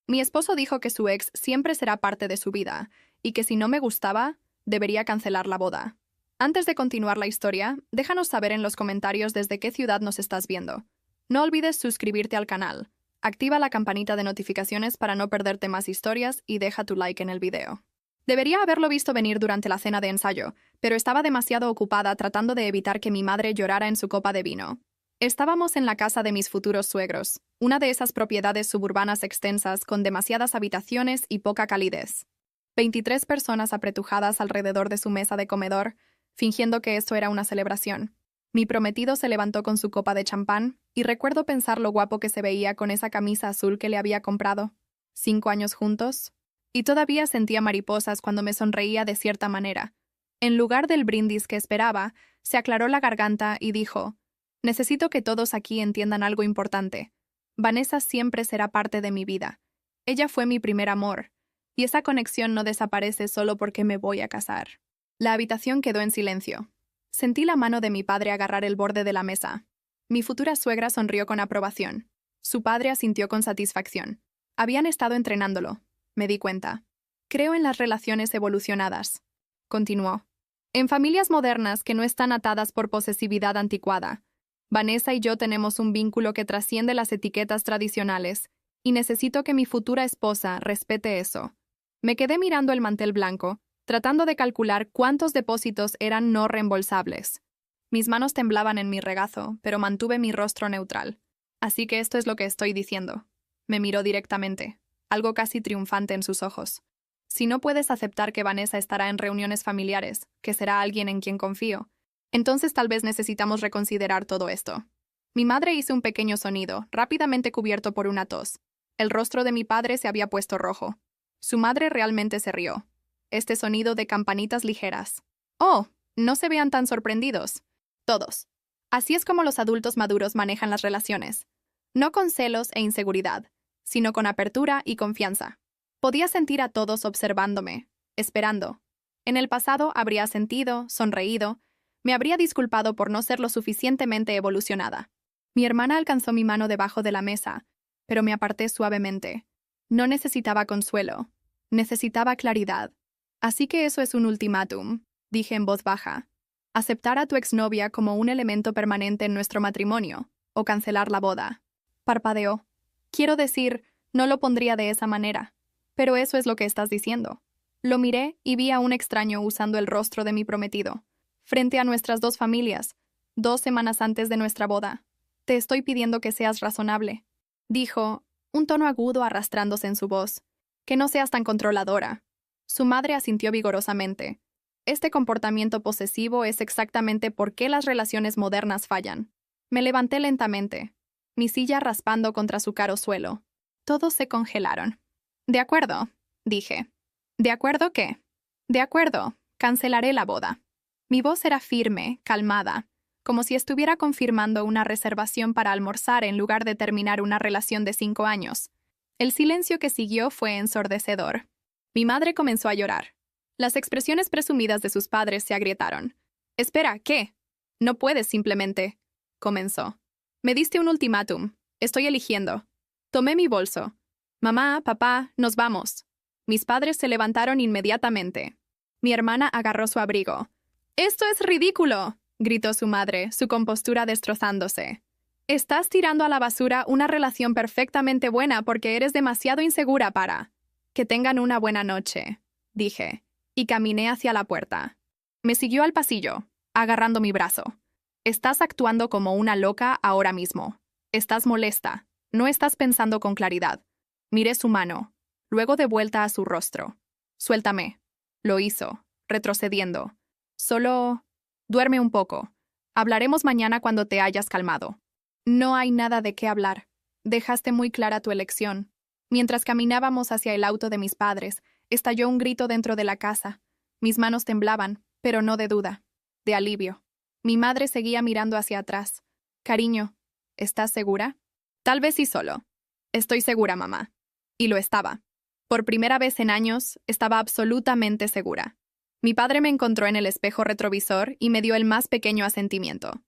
Mi esposo dijo que su ex siempre será parte de su vida y que si no me gustaba, debería cancelar la boda. Antes de continuar la historia, déjanos saber en los comentarios desde qué ciudad nos estás viendo. No olvides suscribirte al canal, activa la campanita de notificaciones para no perderte más historias y deja tu like en el video. Debería haberlo visto venir durante la cena de ensayo, pero estaba demasiado ocupada tratando de evitar que mi madre llorara en su copa de vino. Estábamos en la casa de mis futuros suegros, una de esas propiedades suburbanas extensas con demasiadas habitaciones y poca calidez. 23 personas apretujadas alrededor de su mesa de comedor, fingiendo que esto era una celebración. Mi prometido se levantó con su copa de champán, y recuerdo pensar lo guapo que se veía con esa camisa azul que le había comprado. 5 años juntos. Y todavía sentía mariposas cuando me sonreía de cierta manera. En lugar del brindis que esperaba, se aclaró la garganta y dijo: «Necesito que todos aquí entiendan algo importante. Vanessa siempre será parte de mi vida. Ella fue mi primer amor, y esa conexión no desaparece solo porque me voy a casar». La habitación quedó en silencio. Sentí la mano de mi padre agarrar el borde de la mesa. Mi futura suegra sonrió con aprobación. Su padre asintió con satisfacción. Habían estado entrenándolo. Me di cuenta. «Creo en las relaciones evolucionadas», continuó. «En familias modernas que no están atadas por posesividad anticuada. Vanessa y yo tenemos un vínculo que trasciende las etiquetas tradicionales, y necesito que mi futura esposa respete eso». Me quedé mirando el mantel blanco, tratando de calcular cuántos depósitos eran no reembolsables. Mis manos temblaban en mi regazo, pero mantuve mi rostro neutral. «Así que esto es lo que estoy diciendo». Me miró directamente, algo casi triunfante en sus ojos. «Si no puedes aceptar que Vanessa estará en reuniones familiares, que será alguien en quien confío, entonces tal vez necesitamos reconsiderar todo esto». Mi madre hizo un pequeño sonido, rápidamente cubierto por una tos. El rostro de mi padre se había puesto rojo. Su madre realmente se rió. Este sonido de campanitas ligeras. «Oh, no se vean tan sorprendidos. Todos. Así es como los adultos maduros manejan las relaciones. No con celos e inseguridad, sino con apertura y confianza». Podía sentir a todos observándome, esperando. En el pasado habría sentido, sonreído, me habría disculpado por no ser lo suficientemente evolucionada. Mi hermana alcanzó mi mano debajo de la mesa, pero me aparté suavemente. No necesitaba consuelo, necesitaba claridad. «Así que eso es un ultimátum», dije en voz baja. «Aceptar a tu exnovia como un elemento permanente en nuestro matrimonio, o cancelar la boda». Parpadeó. «Quiero decir, no lo pondría de esa manera. Pero eso es lo que estás diciendo». Lo miré y vi a un extraño usando el rostro de mi prometido, frente a nuestras dos familias, 2 semanas antes de nuestra boda. «Te estoy pidiendo que seas razonable», dijo, un tono agudo arrastrándose en su voz. «Que no seas tan controladora». Su madre asintió vigorosamente. Este comportamiento posesivo es exactamente por qué las relaciones modernas fallan. Me levanté lentamente, mi silla raspando contra su caro suelo. Todos se congelaron. «De acuerdo», dije. «¿De acuerdo qué?» «De acuerdo, cancelaré la boda». Mi voz era firme, calmada, como si estuviera confirmando una reservación para almorzar en lugar de terminar una relación de 5 años. El silencio que siguió fue ensordecedor. Mi madre comenzó a llorar. Las expresiones presumidas de sus padres se agrietaron. «Espera, ¿qué? No puedes simplemente», comenzó. «Me diste un ultimátum. Estoy eligiendo». Tomé mi bolso. «Mamá, papá, nos vamos». Mis padres se levantaron inmediatamente. Mi hermana agarró su abrigo. «¡Esto es ridículo!», gritó su madre, su compostura destrozándose. «Estás tirando a la basura una relación perfectamente buena porque eres demasiado insegura para». «Que tengan una buena noche», dije, y caminé hacia la puerta. Me siguió al pasillo, agarrando mi brazo. «Estás actuando como una loca ahora mismo. Estás molesta. No estás pensando con claridad». Miré su mano, luego de vuelta a su rostro. «Suéltame». Lo hizo, retrocediendo. «Solo duerme un poco. Hablaremos mañana cuando te hayas calmado». «No hay nada de qué hablar. Dejaste muy clara tu elección». Mientras caminábamos hacia el auto de mis padres, estalló un grito dentro de la casa. Mis manos temblaban, pero no de duda, de alivio. Mi madre seguía mirando hacia atrás. «Cariño, ¿estás segura?» «Tal vez sí solo». «Estoy segura, mamá». Y lo estaba. Por primera vez en años, estaba absolutamente segura. Mi padre me encontró en el espejo retrovisor y me dio el más pequeño asentimiento.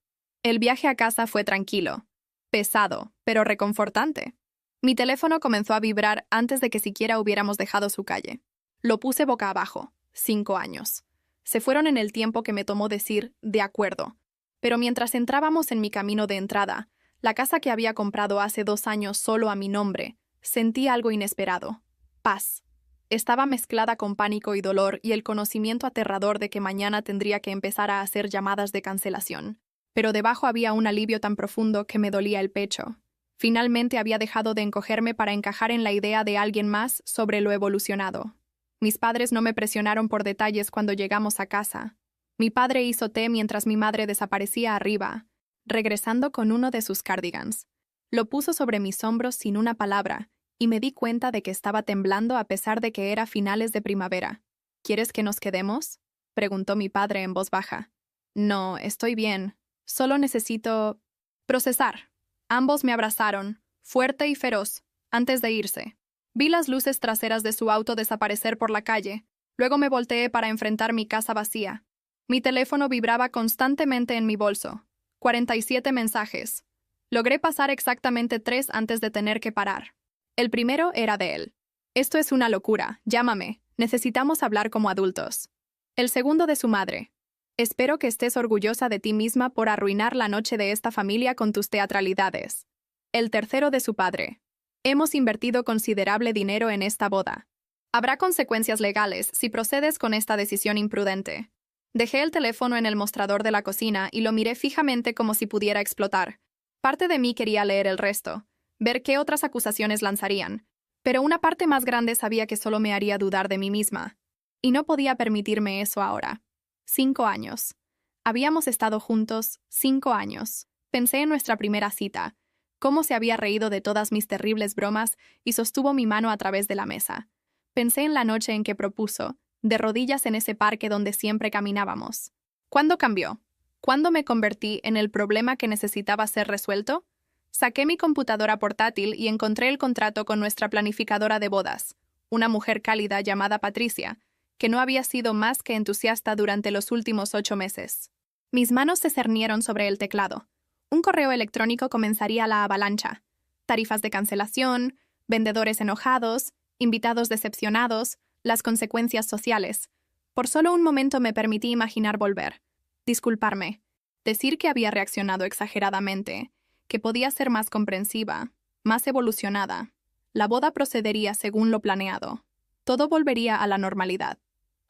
El viaje a casa fue tranquilo, pesado, pero reconfortante. Mi teléfono comenzó a vibrar antes de que siquiera hubiéramos dejado su calle. Lo puse boca abajo. 5 años. Se fueron en el tiempo que me tomó decir de acuerdo. Pero mientras entrábamos en mi camino de entrada, la casa que había comprado hace 2 años solo a mi nombre, sentí algo inesperado. Paz. Estaba mezclada con pánico y dolor y el conocimiento aterrador de que mañana tendría que empezar a hacer llamadas de cancelación. Pero debajo había un alivio tan profundo que me dolía el pecho. Finalmente había dejado de encogerme para encajar en la idea de alguien más sobre lo evolucionado. Mis padres no me presionaron por detalles cuando llegamos a casa. Mi padre hizo té mientras mi madre desaparecía arriba, regresando con uno de sus cardigans. Lo puso sobre mis hombros sin una palabra, y me di cuenta de que estaba temblando a pesar de que era finales de primavera. ¿Quieres que nos quedemos?, preguntó mi padre en voz baja. No, estoy bien. Solo necesito procesar. Ambos me abrazaron, fuerte y feroz, antes de irse. Vi las luces traseras de su auto desaparecer por la calle. Luego me volteé para enfrentar mi casa vacía. Mi teléfono vibraba constantemente en mi bolso. 47 mensajes. Logré pasar exactamente 3 antes de tener que parar. El primero era de él. Esto es una locura. Llámame. Necesitamos hablar como adultos. El segundo de su madre. Espero que estés orgullosa de ti misma por arruinar la noche de esta familia con tus teatralidades. El tercero de su padre. Hemos invertido considerable dinero en esta boda. Habrá consecuencias legales si procedes con esta decisión imprudente. Dejé el teléfono en el mostrador de la cocina y lo miré fijamente como si pudiera explotar. Parte de mí quería leer el resto, ver qué otras acusaciones lanzarían, pero una parte más grande sabía que solo me haría dudar de mí misma. Y no podía permitirme eso ahora. 5 años. Habíamos estado juntos 5 años. Pensé en nuestra primera cita, cómo se había reído de todas mis terribles bromas y sostuvo mi mano a través de la mesa. Pensé en la noche en que propuso, de rodillas en ese parque donde siempre caminábamos. ¿Cuándo cambió? ¿Cuándo me convertí en el problema que necesitaba ser resuelto? Saqué mi computadora portátil y encontré el contrato con nuestra planificadora de bodas, una mujer cálida llamada Patricia, que no había sido más que entusiasta durante los últimos 8 meses. Mis manos se cernieron sobre el teclado. Un correo electrónico comenzaría la avalancha. Tarifas de cancelación, vendedores enojados, invitados decepcionados, las consecuencias sociales. Por solo un momento me permití imaginar volver. Disculparme. Decir que había reaccionado exageradamente, que podía ser más comprensiva, más evolucionada. La boda procedería según lo planeado. Todo volvería a la normalidad.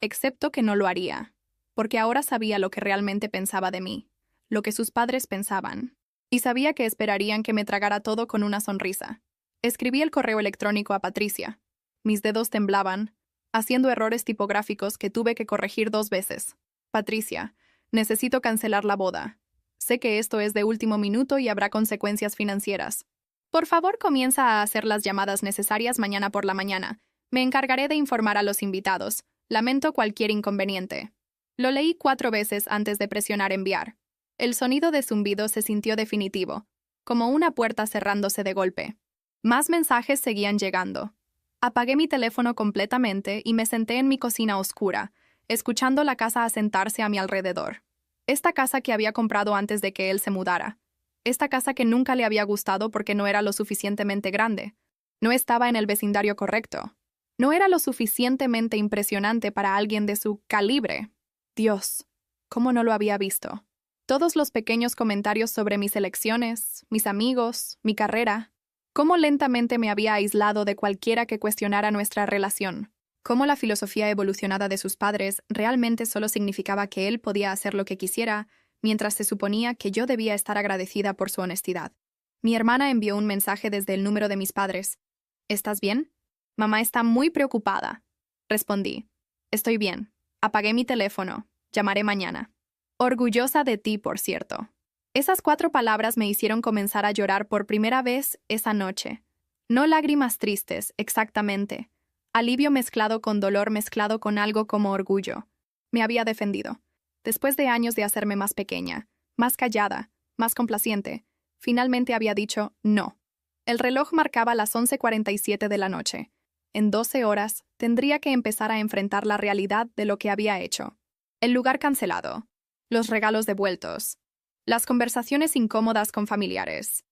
Excepto que no lo haría, porque ahora sabía lo que realmente pensaba de mí, lo que sus padres pensaban, y sabía que esperarían que me tragara todo con una sonrisa. Escribí el correo electrónico a Patricia. Mis dedos temblaban, haciendo errores tipográficos que tuve que corregir 2 veces. Patricia, necesito cancelar la boda. Sé que esto es de último minuto y habrá consecuencias financieras. Por favor, comienza a hacer las llamadas necesarias mañana por la mañana. Me encargaré de informar a los invitados. Lamento cualquier inconveniente. Lo leí 4 veces antes de presionar enviar. El sonido de zumbido se sintió definitivo, como una puerta cerrándose de golpe. Más mensajes seguían llegando. Apagué mi teléfono completamente y me senté en mi cocina oscura, escuchando la casa asentarse a mi alrededor. Esta casa que había comprado antes de que él se mudara. Esta casa que nunca le había gustado porque no era lo suficientemente grande. No estaba en el vecindario correcto. No era lo suficientemente impresionante para alguien de su calibre. Dios, ¿cómo no lo había visto? Todos los pequeños comentarios sobre mis elecciones, mis amigos, mi carrera. Cómo lentamente me había aislado de cualquiera que cuestionara nuestra relación. Cómo la filosofía evolucionada de sus padres realmente solo significaba que él podía hacer lo que quisiera, mientras se suponía que yo debía estar agradecida por su honestidad. Mi hermana envió un mensaje desde el número de mis padres. ¿Estás bien? Mamá está muy preocupada. Respondí. Estoy bien. Apagué mi teléfono. Llamaré mañana. Orgullosa de ti, por cierto. Esas 4 palabras me hicieron comenzar a llorar por primera vez esa noche. No lágrimas tristes, exactamente. Alivio mezclado con dolor mezclado con algo como orgullo. Me había defendido. Después de años de hacerme más pequeña, más callada, más complaciente, finalmente había dicho no. El reloj marcaba las 11:47 de la noche. En 12 horas tendría que empezar a enfrentar la realidad de lo que había hecho. El lugar cancelado. Los regalos devueltos. Las conversaciones incómodas con familiares.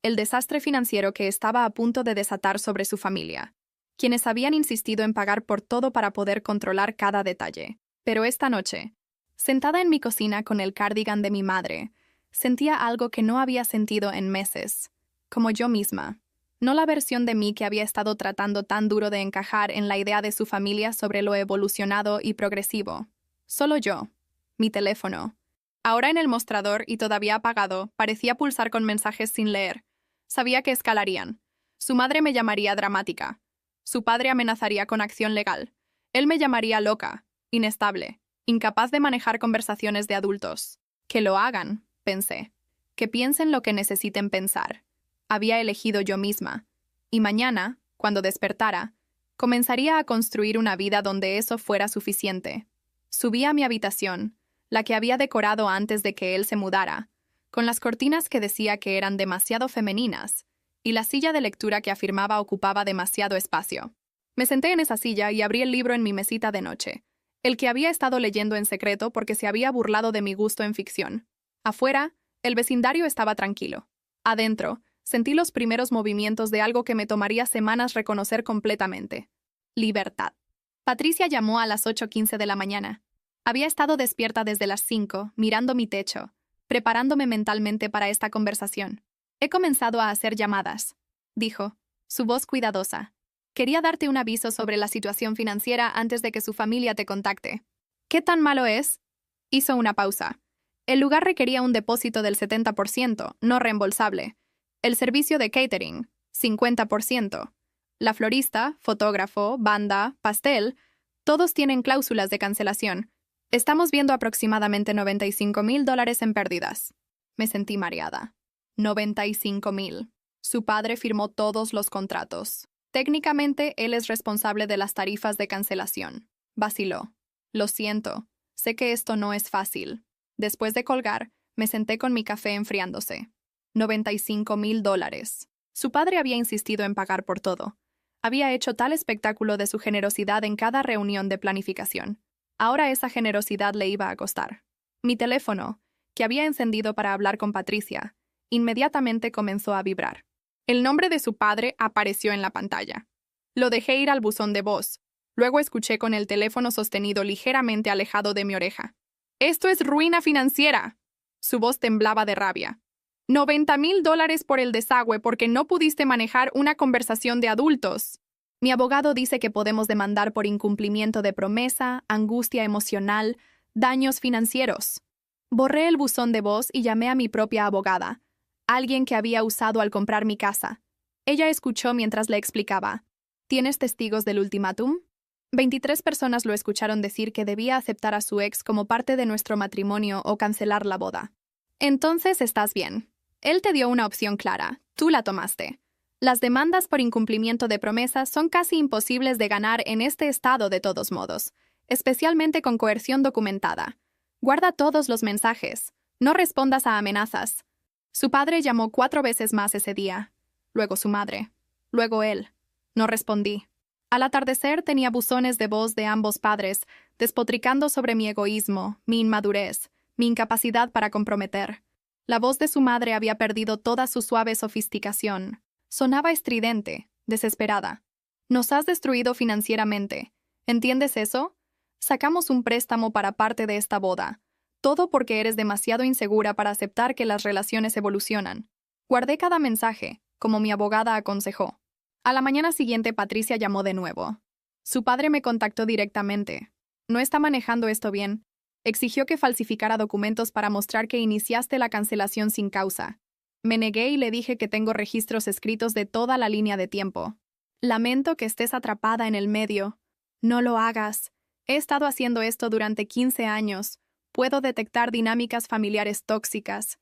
el desastre financiero que estaba a punto de desatar sobre su familia, quienes habían insistido en pagar por todo para poder controlar cada detalle. Pero esta noche, sentada en mi cocina con el cardigan de mi madre, sentía algo que no había sentido en meses, como yo misma. No la versión de mí que había estado tratando tan duro de encajar en la idea de su familia sobre lo evolucionado y progresivo. Solo yo. Mi teléfono. Ahora en el mostrador y todavía apagado, parecía pulsar con mensajes sin leer. Sabía que escalarían. Su madre me llamaría dramática. Su padre amenazaría con acción legal. Él me llamaría loca, inestable, incapaz de manejar conversaciones de adultos. Que lo hagan, pensé. Que piensen lo que necesiten pensar. Había elegido yo misma. Y mañana, cuando despertara, comenzaría a construir una vida donde eso fuera suficiente. Subí a mi habitación, la que había decorado antes de que él se mudara, con las cortinas que decía que eran demasiado femeninas, y la silla de lectura que afirmaba ocupaba demasiado espacio. Me senté en esa silla y abrí el libro en mi mesita de noche, el que había estado leyendo en secreto porque se había burlado de mi gusto en ficción. Afuera, el vecindario estaba tranquilo. Adentro, sentí los primeros movimientos de algo que me tomaría semanas reconocer completamente. Libertad. Patricia llamó a las 8:15 de la mañana. Había estado despierta desde las 5, mirando mi techo, preparándome mentalmente para esta conversación. He comenzado a hacer llamadas, dijo, su voz cuidadosa. Quería darte un aviso sobre la situación financiera antes de que su familia te contacte. ¿Qué tan malo es? Hizo una pausa. El lugar requería un depósito del 70%, no reembolsable. El servicio de catering, 50%. La florista, fotógrafo, banda, pastel, todos tienen cláusulas de cancelación. Estamos viendo aproximadamente $95,000 en pérdidas. Me sentí mareada. 95,000. Su padre firmó todos los contratos. Técnicamente, él es responsable de las tarifas de cancelación. Vaciló. Lo siento. Sé que esto no es fácil. Después de colgar, me senté con mi café enfriándose. $95,000. Su padre había insistido en pagar por todo. Había hecho tal espectáculo de su generosidad en cada reunión de planificación. Ahora esa generosidad le iba a costar. Mi teléfono, que había encendido para hablar con Patricia, inmediatamente comenzó a vibrar. El nombre de su padre apareció en la pantalla. Lo dejé ir al buzón de voz. Luego escuché con el teléfono sostenido ligeramente alejado de mi oreja. «¡Esto es ruina financiera!». Su voz temblaba de rabia. $90,000 por el desagüe porque no pudiste manejar una conversación de adultos. Mi abogado dice que podemos demandar por incumplimiento de promesa, angustia emocional, daños financieros. Borré el buzón de voz y llamé a mi propia abogada, alguien que había usado al comprar mi casa. Ella escuchó mientras le explicaba. ¿Tienes testigos del ultimátum? 23 personas lo escucharon decir que debía aceptar a su ex como parte de nuestro matrimonio o cancelar la boda. Entonces estás bien. Él te dio una opción clara. Tú la tomaste. Las demandas por incumplimiento de promesas son casi imposibles de ganar en este estado de todos modos, especialmente con coerción documentada. Guarda todos los mensajes. No respondas a amenazas. Su padre llamó 4 veces más ese día. Luego su madre. Luego él. No respondí. Al atardecer tenía buzones de voz de ambos padres, despotricando sobre mi egoísmo, mi inmadurez, mi incapacidad para comprometer. La voz de su madre había perdido toda su suave sofisticación. Sonaba estridente, desesperada. Nos has destruido financieramente. ¿Entiendes eso? Sacamos un préstamo para parte de esta boda. Todo porque eres demasiado insegura para aceptar que las relaciones evolucionan. Guardé cada mensaje, como mi abogada aconsejó. A la mañana siguiente, Patricia llamó de nuevo. Su padre me contactó directamente. No está manejando esto bien. Exigió que falsificara documentos para mostrar que iniciaste la cancelación sin causa. Me negué y le dije que tengo registros escritos de toda la línea de tiempo. Lamento que estés atrapada en el medio. No lo hagas. He estado haciendo esto durante 15 años. Puedo detectar dinámicas familiares tóxicas.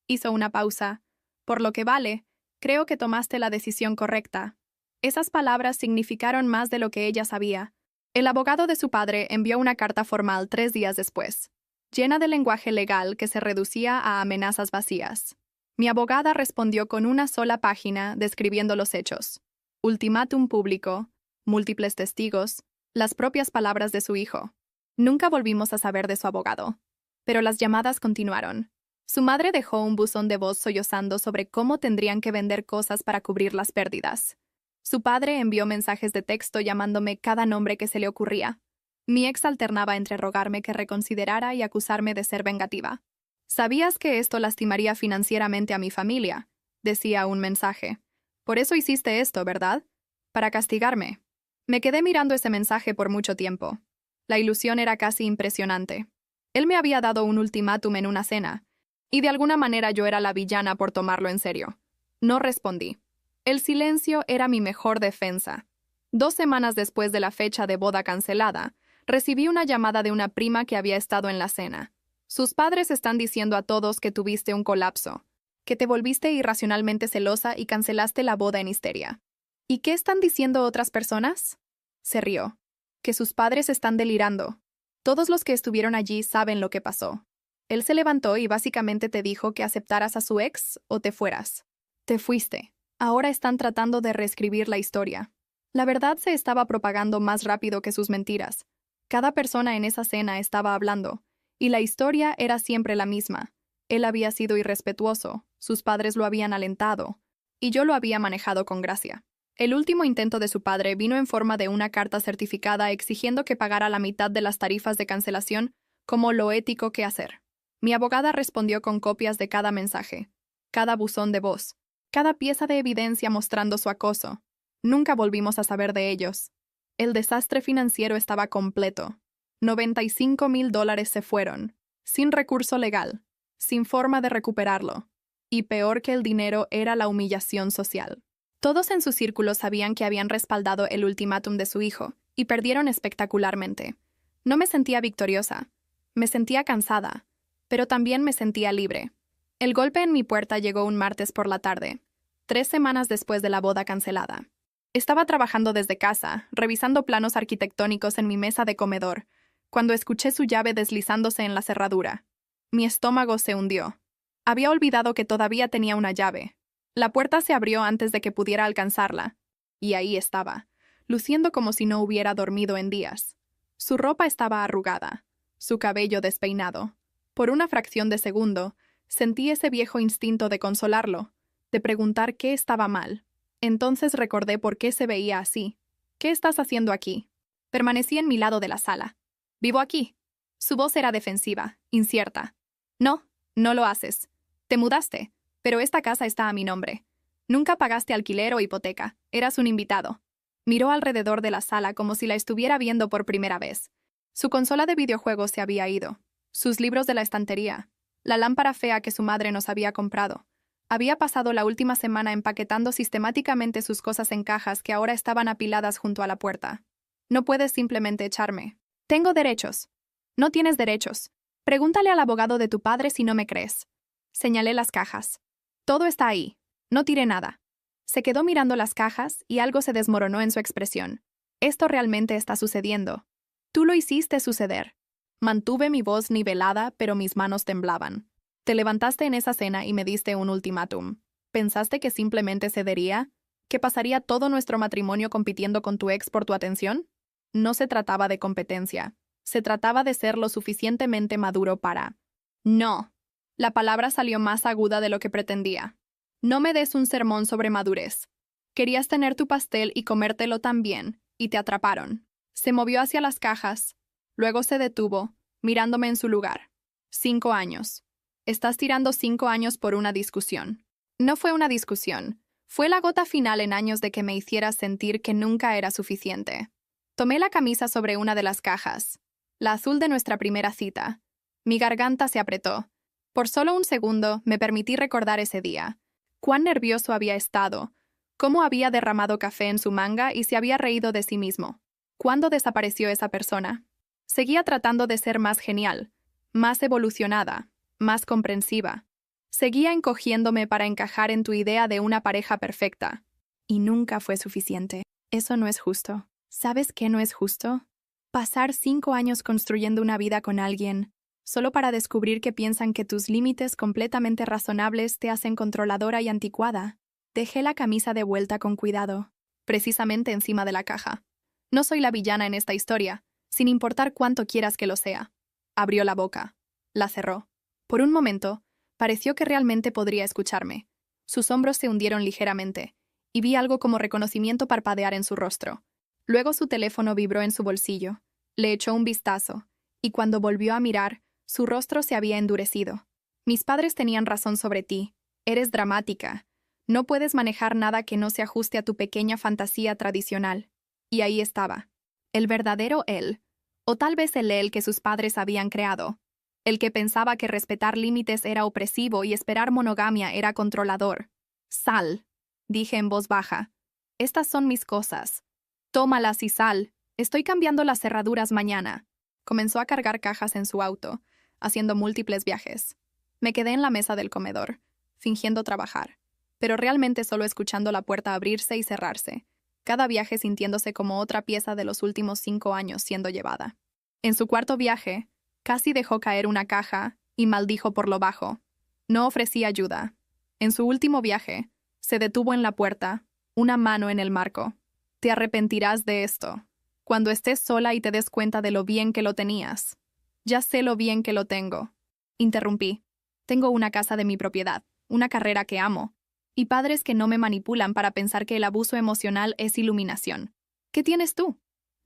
Hizo una pausa. Por lo que vale, creo que tomaste la decisión correcta. Esas palabras significaron más de lo que ella sabía. El abogado de su padre envió una carta formal 3 días después, llena de lenguaje legal que se reducía a amenazas vacías. Mi abogada respondió con una sola página describiendo los hechos. Ultimátum público, múltiples testigos, las propias palabras de su hijo. Nunca volvimos a saber de su abogado. Pero las llamadas continuaron. Su madre dejó un buzón de voz sollozando sobre cómo tendrían que vender cosas para cubrir las pérdidas. Su padre envió mensajes de texto llamándome cada nombre que se le ocurría. Mi ex alternaba entre rogarme que reconsiderara y acusarme de ser vengativa. «Sabías que esto lastimaría financieramente a mi familia», decía un mensaje. «Por eso hiciste esto, ¿verdad? Para castigarme». Me quedé mirando ese mensaje por mucho tiempo. La ilusión era casi impresionante. Él me había dado un ultimátum en una cena, y de alguna manera yo era la villana por tomarlo en serio. No respondí. El silencio era mi mejor defensa. 2 semanas después de la fecha de boda cancelada, recibí una llamada de una prima que había estado en la cena. «Sus padres están diciendo a todos que tuviste un colapso, que te volviste irracionalmente celosa y cancelaste la boda en histeria». «¿Y qué están diciendo otras personas?». Se rió. «Que sus padres están delirando. Todos los que estuvieron allí saben lo que pasó. Él se levantó y básicamente te dijo que aceptaras a su ex o te fueras. Te fuiste. Ahora están tratando de reescribir la historia». La verdad se estaba propagando más rápido que sus mentiras. Cada persona en esa cena estaba hablando, y la historia era siempre la misma. Él había sido irrespetuoso, sus padres lo habían alentado, y yo lo había manejado con gracia. El último intento de su padre vino en forma de una carta certificada exigiendo que pagara la mitad de las tarifas de cancelación como lo ético que hacer. Mi abogada respondió con copias de cada mensaje, cada buzón de voz, cada pieza de evidencia mostrando su acoso. Nunca volvimos a saber de ellos. El desastre financiero estaba completo. $95,000 se fueron, sin recurso legal, sin forma de recuperarlo. Y peor que el dinero era la humillación social. Todos en su círculo sabían que habían respaldado el ultimátum de su hijo, y perdieron espectacularmente. No me sentía victoriosa. Me sentía cansada, pero también me sentía libre. El golpe en mi puerta llegó un martes por la tarde, 3 semanas después de la boda cancelada. Estaba trabajando desde casa, revisando planos arquitectónicos en mi mesa de comedor, cuando escuché su llave deslizándose en la cerradura. Mi estómago se hundió. Había olvidado que todavía tenía una llave. La puerta se abrió antes de que pudiera alcanzarla, y ahí estaba, luciendo como si no hubiera dormido en días. Su ropa estaba arrugada, su cabello despeinado. Por una fracción de segundo, sentí ese viejo instinto de consolarlo, de preguntar qué estaba mal. Entonces recordé por qué se veía así. «¿Qué estás haciendo aquí?». Permanecí en mi lado de la sala. «Vivo aquí». Su voz era defensiva, incierta. «No, no lo haces. Te mudaste, pero esta casa está a mi nombre. Nunca pagaste alquiler o hipoteca. Eras un invitado». Miró alrededor de la sala como si la estuviera viendo por primera vez. Su consola de videojuegos se había ido. Sus libros de la estantería. La lámpara fea que su madre nos había comprado. Había pasado la última semana empaquetando sistemáticamente sus cosas en cajas que ahora estaban apiladas junto a la puerta. «No puedes simplemente echarme». «Tengo derechos». «No tienes derechos. Pregúntale al abogado de tu padre si no me crees». Señalé las cajas. «Todo está ahí. No tiré nada». Se quedó mirando las cajas y algo se desmoronó en su expresión. «Esto realmente está sucediendo. Tú lo hiciste suceder». Mantuve mi voz nivelada, pero mis manos temblaban. «Te levantaste en esa cena y me diste un ultimátum. ¿Pensaste que simplemente cedería? ¿Que pasaría todo nuestro matrimonio compitiendo con tu ex por tu atención? No se trataba de competencia. Se trataba de ser lo suficientemente maduro para... No». La palabra salió más aguda de lo que pretendía. «No me des un sermón sobre madurez. Querías tener tu pastel y comértelo también, y te atraparon». Se movió hacia las cajas. Luego se detuvo, mirándome en su lugar. 5 años. Estás tirando 5 años por una discusión. No fue una discusión. Fue la gota final en años de que me hicieras sentir que nunca era suficiente. Tomé la camisa sobre una de las cajas. La azul de nuestra primera cita. Mi garganta se apretó. Por solo un segundo me permití recordar ese día. Cuán nervioso había estado. Cómo había derramado café en su manga y se había reído de sí mismo. ¿Cuándo desapareció esa persona? Seguía tratando de ser más genial, más evolucionada, más comprensiva. Seguía encogiéndome para encajar en tu idea de una pareja perfecta. Y nunca fue suficiente. Eso no es justo. ¿Sabes qué no es justo? Pasar 5 años construyendo una vida con alguien, solo para descubrir que piensan que tus límites completamente razonables te hacen controladora y anticuada. Dejé la camisa de vuelta con cuidado, precisamente encima de la caja. No soy la villana en esta historia, sin importar cuánto quieras que lo sea. Abrió la boca. La cerró. Por un momento, Pareció que realmente podría escucharme. Sus hombros se hundieron ligeramente, y vi algo como reconocimiento parpadear en su rostro. Luego su teléfono vibró en su bolsillo. Le echó un vistazo, y cuando volvió a mirar, su rostro se había endurecido. Mis padres tenían razón sobre ti. Eres dramática. No puedes manejar nada que no se ajuste a tu pequeña fantasía tradicional. Y ahí estaba. El verdadero él. O tal vez el él que sus padres habían creado. El que pensaba que respetar límites era opresivo y esperar monogamia era controlador. Sal, dije en voz baja. Estas son mis cosas. Tómalas y sal. Estoy cambiando las cerraduras mañana. Comenzó a cargar cajas en su auto, haciendo múltiples viajes. Me quedé en la mesa del comedor, fingiendo trabajar, pero realmente solo escuchando la puerta abrirse y cerrarse, cada viaje sintiéndose como otra pieza de los últimos 5 años siendo llevada. En su cuarto viaje, casi dejó caer una caja y maldijo por lo bajo. No ofrecí ayuda. En su último viaje, se detuvo en la puerta, una mano en el marco. Te arrepentirás de esto, cuando estés sola y te des cuenta de lo bien que lo tenías. Ya sé lo bien que lo tengo. Interrumpí. Tengo una casa de mi propiedad, una carrera que amo, y padres que no me manipulan para pensar que el abuso emocional es iluminación. ¿Qué tienes tú?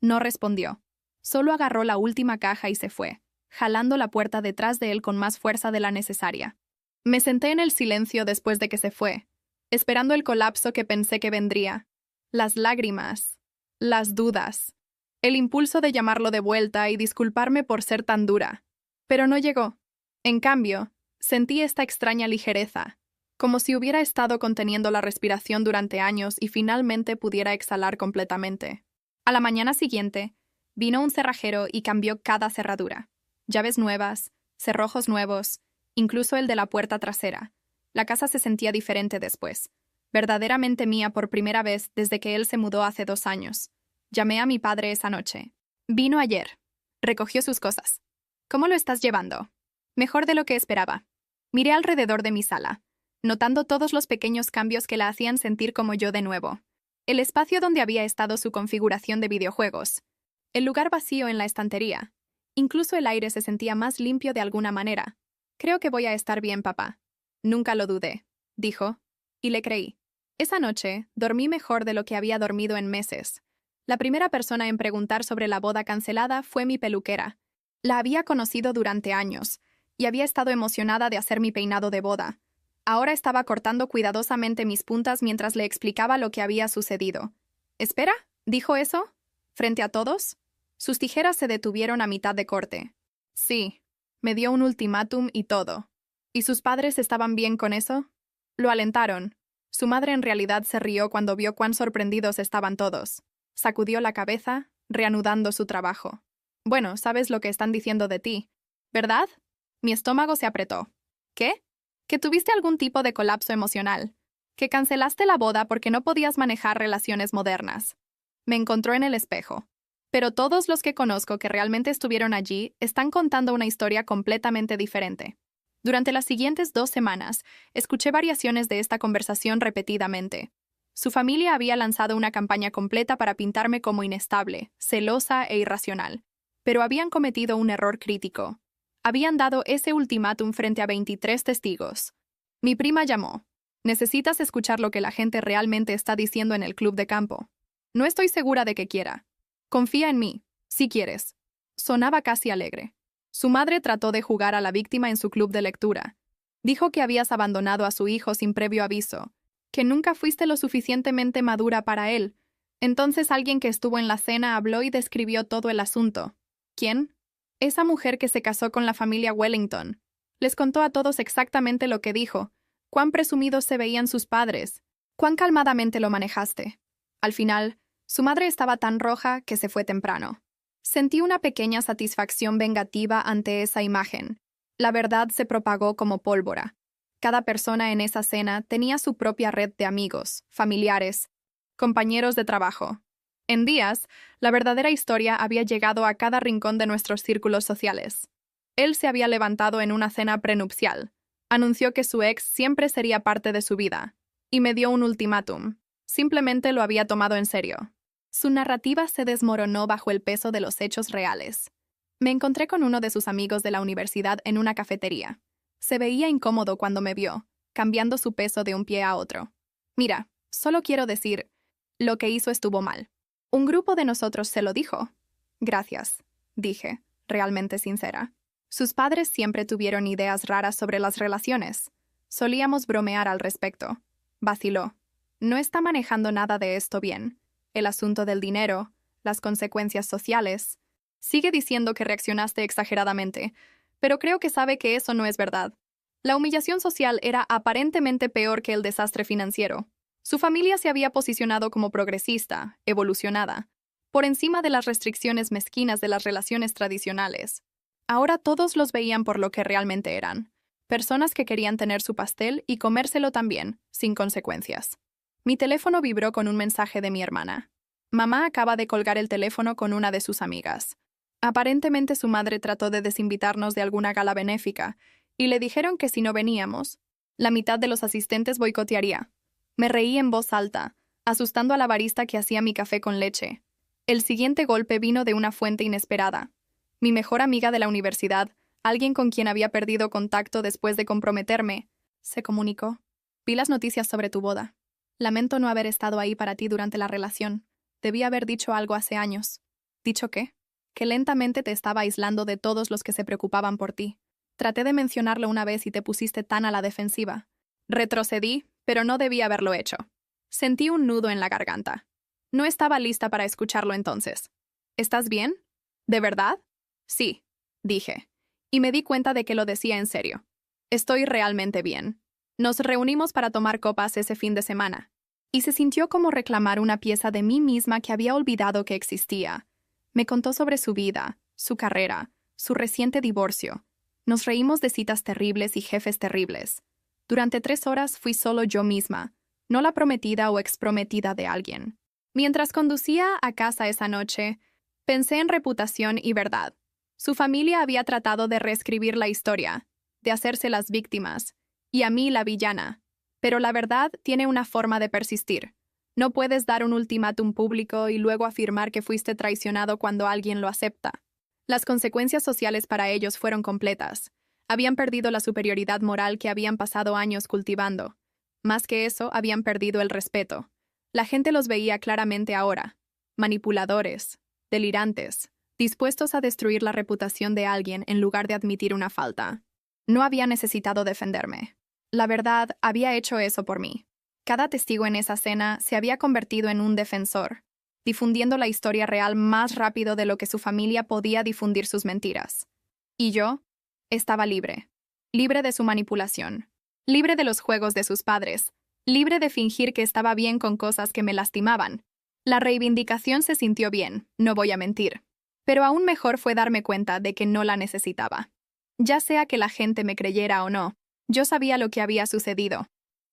No respondió. Solo agarró la última caja y se fue, jalando la puerta detrás de él con más fuerza de la necesaria. Me senté en el silencio después de que se fue, esperando el colapso que pensé que vendría. Las lágrimas, las dudas, el impulso de llamarlo de vuelta y disculparme por ser tan dura. Pero no llegó. En cambio, sentí esta extraña ligereza, como si hubiera estado conteniendo la respiración durante años y finalmente pudiera exhalar completamente. A la mañana siguiente, vino un cerrajero y cambió cada cerradura. Llaves nuevas, cerrojos nuevos, incluso el de la puerta trasera. La casa se sentía diferente después, verdaderamente mía por primera vez desde que él se mudó hace 2 años. Llamé a mi padre esa noche. Vino ayer. Recogió sus cosas. ¿Cómo lo estás llevando? Mejor de lo que esperaba. Miré alrededor de mi sala, notando todos los pequeños cambios que la hacían sentir como yo de nuevo. El espacio donde había estado su configuración de videojuegos. El lugar vacío en la estantería. Incluso el aire se sentía más limpio de alguna manera. Creo que voy a estar bien, papá. Nunca lo dudé, dijo, y le creí. Esa noche, dormí mejor de lo que había dormido en meses. La primera persona en preguntar sobre la boda cancelada fue mi peluquera. La había conocido durante años, y había estado emocionada de hacer mi peinado de boda. Ahora estaba cortando cuidadosamente mis puntas mientras le explicaba lo que había sucedido. ¿Espera? ¿Dijo eso? ¿Frente a todos? Sus tijeras se detuvieron a mitad de corte. Sí, me dio un ultimátum y todo. ¿Y sus padres estaban bien con eso? Lo alentaron. Su madre en realidad se rió cuando vio cuán sorprendidos estaban todos. Sacudió la cabeza, reanudando su trabajo. Bueno, sabes lo que están diciendo de ti, ¿verdad? Mi estómago se apretó. ¿Qué? Que tuviste algún tipo de colapso emocional. Que cancelaste la boda porque no podías manejar relaciones modernas. Me encontró en el espejo. Pero todos los que conozco que realmente estuvieron allí están contando una historia completamente diferente. Durante las siguientes 2 semanas, escuché variaciones de esta conversación repetidamente. Su familia había lanzado una campaña completa para pintarme como inestable, celosa e irracional. Pero habían cometido un error crítico. Habían dado ese ultimátum frente a 23 testigos. Mi prima llamó. Necesitas escuchar lo que la gente realmente está diciendo en el club de campo. No estoy segura de que quiera. Confía en mí, si quieres. Sonaba casi alegre. Su madre trató de jugar a la víctima en su club de lectura. Dijo que habías abandonado a su hijo sin previo aviso, que nunca fuiste lo suficientemente madura para él. Entonces alguien que estuvo en la cena habló y describió todo el asunto. ¿Quién? Esa mujer que se casó con la familia Wellington. Les contó a todos exactamente lo que dijo, cuán presumidos se veían sus padres, cuán calmadamente lo manejaste. Al final, su madre estaba tan roja que se fue temprano. Sentí una pequeña satisfacción vengativa ante esa imagen. La verdad se propagó como pólvora. Cada persona en esa cena tenía su propia red de amigos, familiares, compañeros de trabajo. En días, la verdadera historia había llegado a cada rincón de nuestros círculos sociales. Él se había levantado en una cena prenupcial. Anunció que su ex siempre sería parte de su vida. Y me dio un ultimátum. Simplemente lo había tomado en serio. Su narrativa se desmoronó bajo el peso de los hechos reales. Me encontré con uno de sus amigos de la universidad en una cafetería. Se veía incómodo cuando me vio, cambiando su peso de un pie a otro. Mira, solo quiero decir, lo que hizo estuvo mal. Un grupo de nosotros se lo dijo. Gracias, dije, realmente sincera. Sus padres siempre tuvieron ideas raras sobre las relaciones. Solíamos bromear al respecto. Vaciló. No está manejando nada de esto bien. El asunto del dinero, las consecuencias sociales. Sigue diciendo que reaccionaste exageradamente, pero creo que sabe que eso no es verdad. La humillación social era aparentemente peor que el desastre financiero. Su familia se había posicionado como progresista, evolucionada, por encima de las restricciones mezquinas de las relaciones tradicionales. Ahora todos los veían por lo que realmente eran, personas que querían tener su pastel y comérselo también, sin consecuencias. Mi teléfono vibró con un mensaje de mi hermana. Mamá acaba de colgar el teléfono con una de sus amigas. Aparentemente su madre trató de desinvitarnos de alguna gala benéfica, y le dijeron que si no veníamos, la mitad de los asistentes boicotearía. Me reí en voz alta, asustando a la barista que hacía mi café con leche. El siguiente golpe vino de una fuente inesperada. Mi mejor amiga de la universidad, alguien con quien había perdido contacto después de comprometerme, se comunicó. Vi las noticias sobre tu boda. Lamento no haber estado ahí para ti durante la relación. Debí haber dicho algo hace años. ¿Dicho qué? Que lentamente te estaba aislando de todos los que se preocupaban por ti. Traté de mencionarlo una vez y te pusiste tan a la defensiva. Retrocedí, pero no debí haberlo hecho. Sentí un nudo en la garganta. No estaba lista para escucharlo entonces. ¿Estás bien? ¿De verdad? Sí, dije. Y me di cuenta de que lo decía en serio. Estoy realmente bien. Nos reunimos para tomar copas ese fin de semana. Y se sintió como reclamar una pieza de mí misma que había olvidado que existía. Me contó sobre su vida, su carrera, su reciente divorcio. Nos reímos de citas terribles y jefes terribles. Durante 3 horas fui solo yo misma, no la prometida o exprometida de alguien. Mientras conducía a casa esa noche, pensé en reputación y verdad. Su familia había tratado de reescribir la historia, de hacerse las víctimas, y a mí la villana. Pero la verdad tiene una forma de persistir. No puedes dar un ultimátum público y luego afirmar que fuiste traicionado cuando alguien lo acepta. Las consecuencias sociales para ellos fueron completas. Habían perdido la superioridad moral que habían pasado años cultivando. Más que eso, habían perdido el respeto. La gente los veía claramente ahora. Manipuladores, delirantes, dispuestos a destruir la reputación de alguien en lugar de admitir una falta. No había necesitado defenderme. La verdad, había hecho eso por mí. Cada testigo en esa cena se había convertido en un defensor, difundiendo la historia real más rápido de lo que su familia podía difundir sus mentiras. Y yo estaba libre. Libre de su manipulación. Libre de los juegos de sus padres. Libre de fingir que estaba bien con cosas que me lastimaban. La reivindicación se sintió bien, no voy a mentir. Pero aún mejor fue darme cuenta de que no la necesitaba. Ya sea que la gente me creyera o no, yo sabía lo que había sucedido.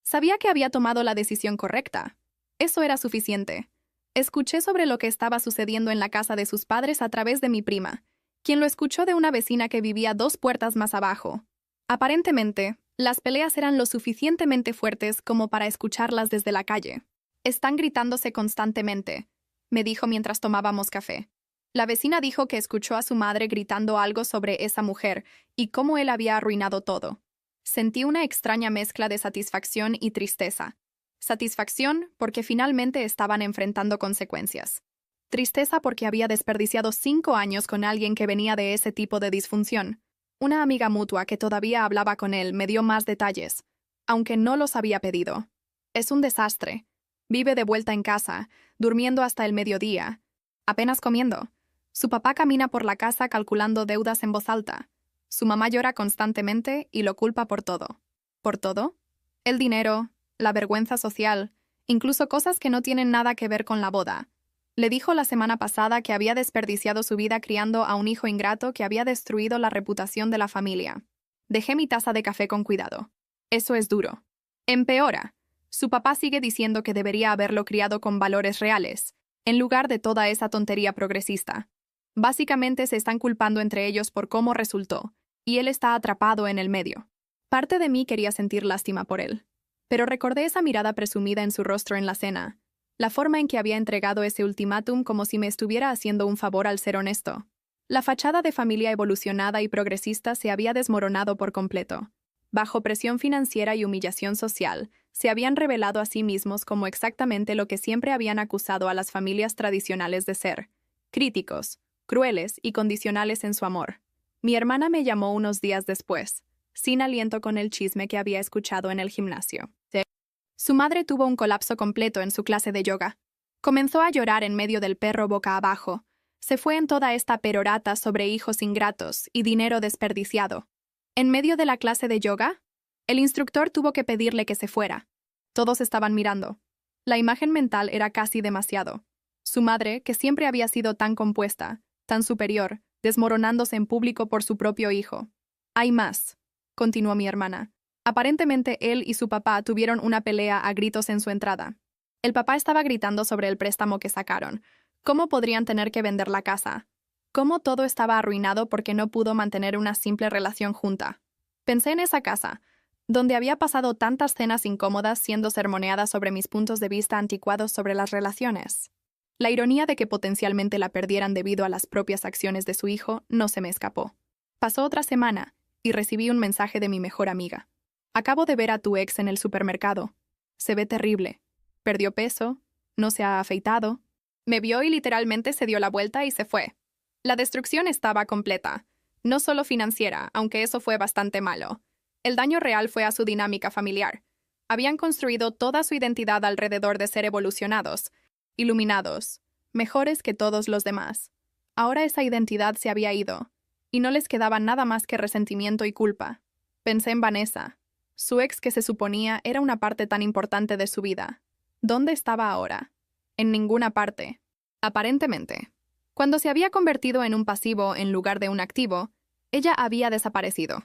Sabía que había tomado la decisión correcta. Eso era suficiente. Escuché sobre lo que estaba sucediendo en la casa de sus padres a través de mi prima, quien lo escuchó de una vecina que vivía 2 puertas más abajo. Aparentemente, las peleas eran lo suficientemente fuertes como para escucharlas desde la calle. Están gritándose constantemente, me dijo mientras tomábamos café. La vecina dijo que escuchó a su madre gritando algo sobre esa mujer y cómo él había arruinado todo. Sentí una extraña mezcla de satisfacción y tristeza. Satisfacción porque finalmente estaban enfrentando consecuencias. Tristeza porque había desperdiciado 5 años con alguien que venía de ese tipo de disfunción. Una amiga mutua que todavía hablaba con él me dio más detalles, aunque no los había pedido. Es un desastre. Vive de vuelta en casa, durmiendo hasta el mediodía, apenas comiendo. Su papá camina por la casa calculando deudas en voz alta. Su mamá llora constantemente y lo culpa por todo. ¿Por todo? El dinero, la vergüenza social, incluso cosas que no tienen nada que ver con la boda. Le dijo la semana pasada que había desperdiciado su vida criando a un hijo ingrato que había destruido la reputación de la familia. Dejé mi taza de café con cuidado. Eso es duro. Empeora. Su papá sigue diciendo que debería haberlo criado con valores reales, en lugar de toda esa tontería progresista. Básicamente se están culpando entre ellos por cómo resultó, y él está atrapado en el medio. Parte de mí quería sentir lástima por él. Pero recordé esa mirada presumida en su rostro en la cena, la forma en que había entregado ese ultimátum como si me estuviera haciendo un favor al ser honesto. La fachada de familia evolucionada y progresista se había desmoronado por completo. bajo presión financiera y humillación social, se habían revelado a sí mismos como exactamente lo que siempre habían acusado a las familias tradicionales de ser: críticos, crueles y condicionales en su amor. Mi hermana me llamó unos días después, sin aliento con el chisme que había escuchado en el gimnasio. Su madre tuvo un colapso completo en su clase de yoga. Comenzó a llorar en medio del perro boca abajo. Se fue en toda esta perorata sobre hijos ingratos y dinero desperdiciado. En medio de la clase de yoga, el instructor tuvo que pedirle que se fuera. Todos estaban mirando. La imagen mental era casi demasiado. Su madre, que siempre había sido tan compuesta, tan superior, desmoronándose en público por su propio hijo. Hay más, continuó mi hermana. Aparentemente él y su papá tuvieron una pelea a gritos en su entrada. El papá estaba gritando sobre el préstamo que sacaron. ¿Cómo podrían tener que vender la casa? ¿Cómo todo estaba arruinado porque no pudo mantener una simple relación junta? Pensé en esa casa, donde había pasado tantas cenas incómodas siendo sermoneadas sobre mis puntos de vista anticuados sobre las relaciones. La ironía de que potencialmente la perdieran debido a las propias acciones de su hijo no se me escapó. Pasó otra semana y recibí un mensaje de mi mejor amiga. Acabo de ver a tu ex en el supermercado. Se ve terrible. Perdió peso, no se ha afeitado. Me vio y literalmente se dio la vuelta y se fue. La destrucción estaba completa. No solo financiera, aunque eso fue bastante malo. El daño real fue a su dinámica familiar. Habían construido toda su identidad alrededor de ser evolucionados, iluminados, mejores que todos los demás. Ahora esa identidad se había ido, y no les quedaba nada más que resentimiento y culpa. Pensé en Vanessa, su ex que se suponía era una parte tan importante de su vida. ¿Dónde estaba ahora? En ninguna parte. Aparentemente. Cuando se había convertido en un pasivo en lugar de un activo, ella había desaparecido.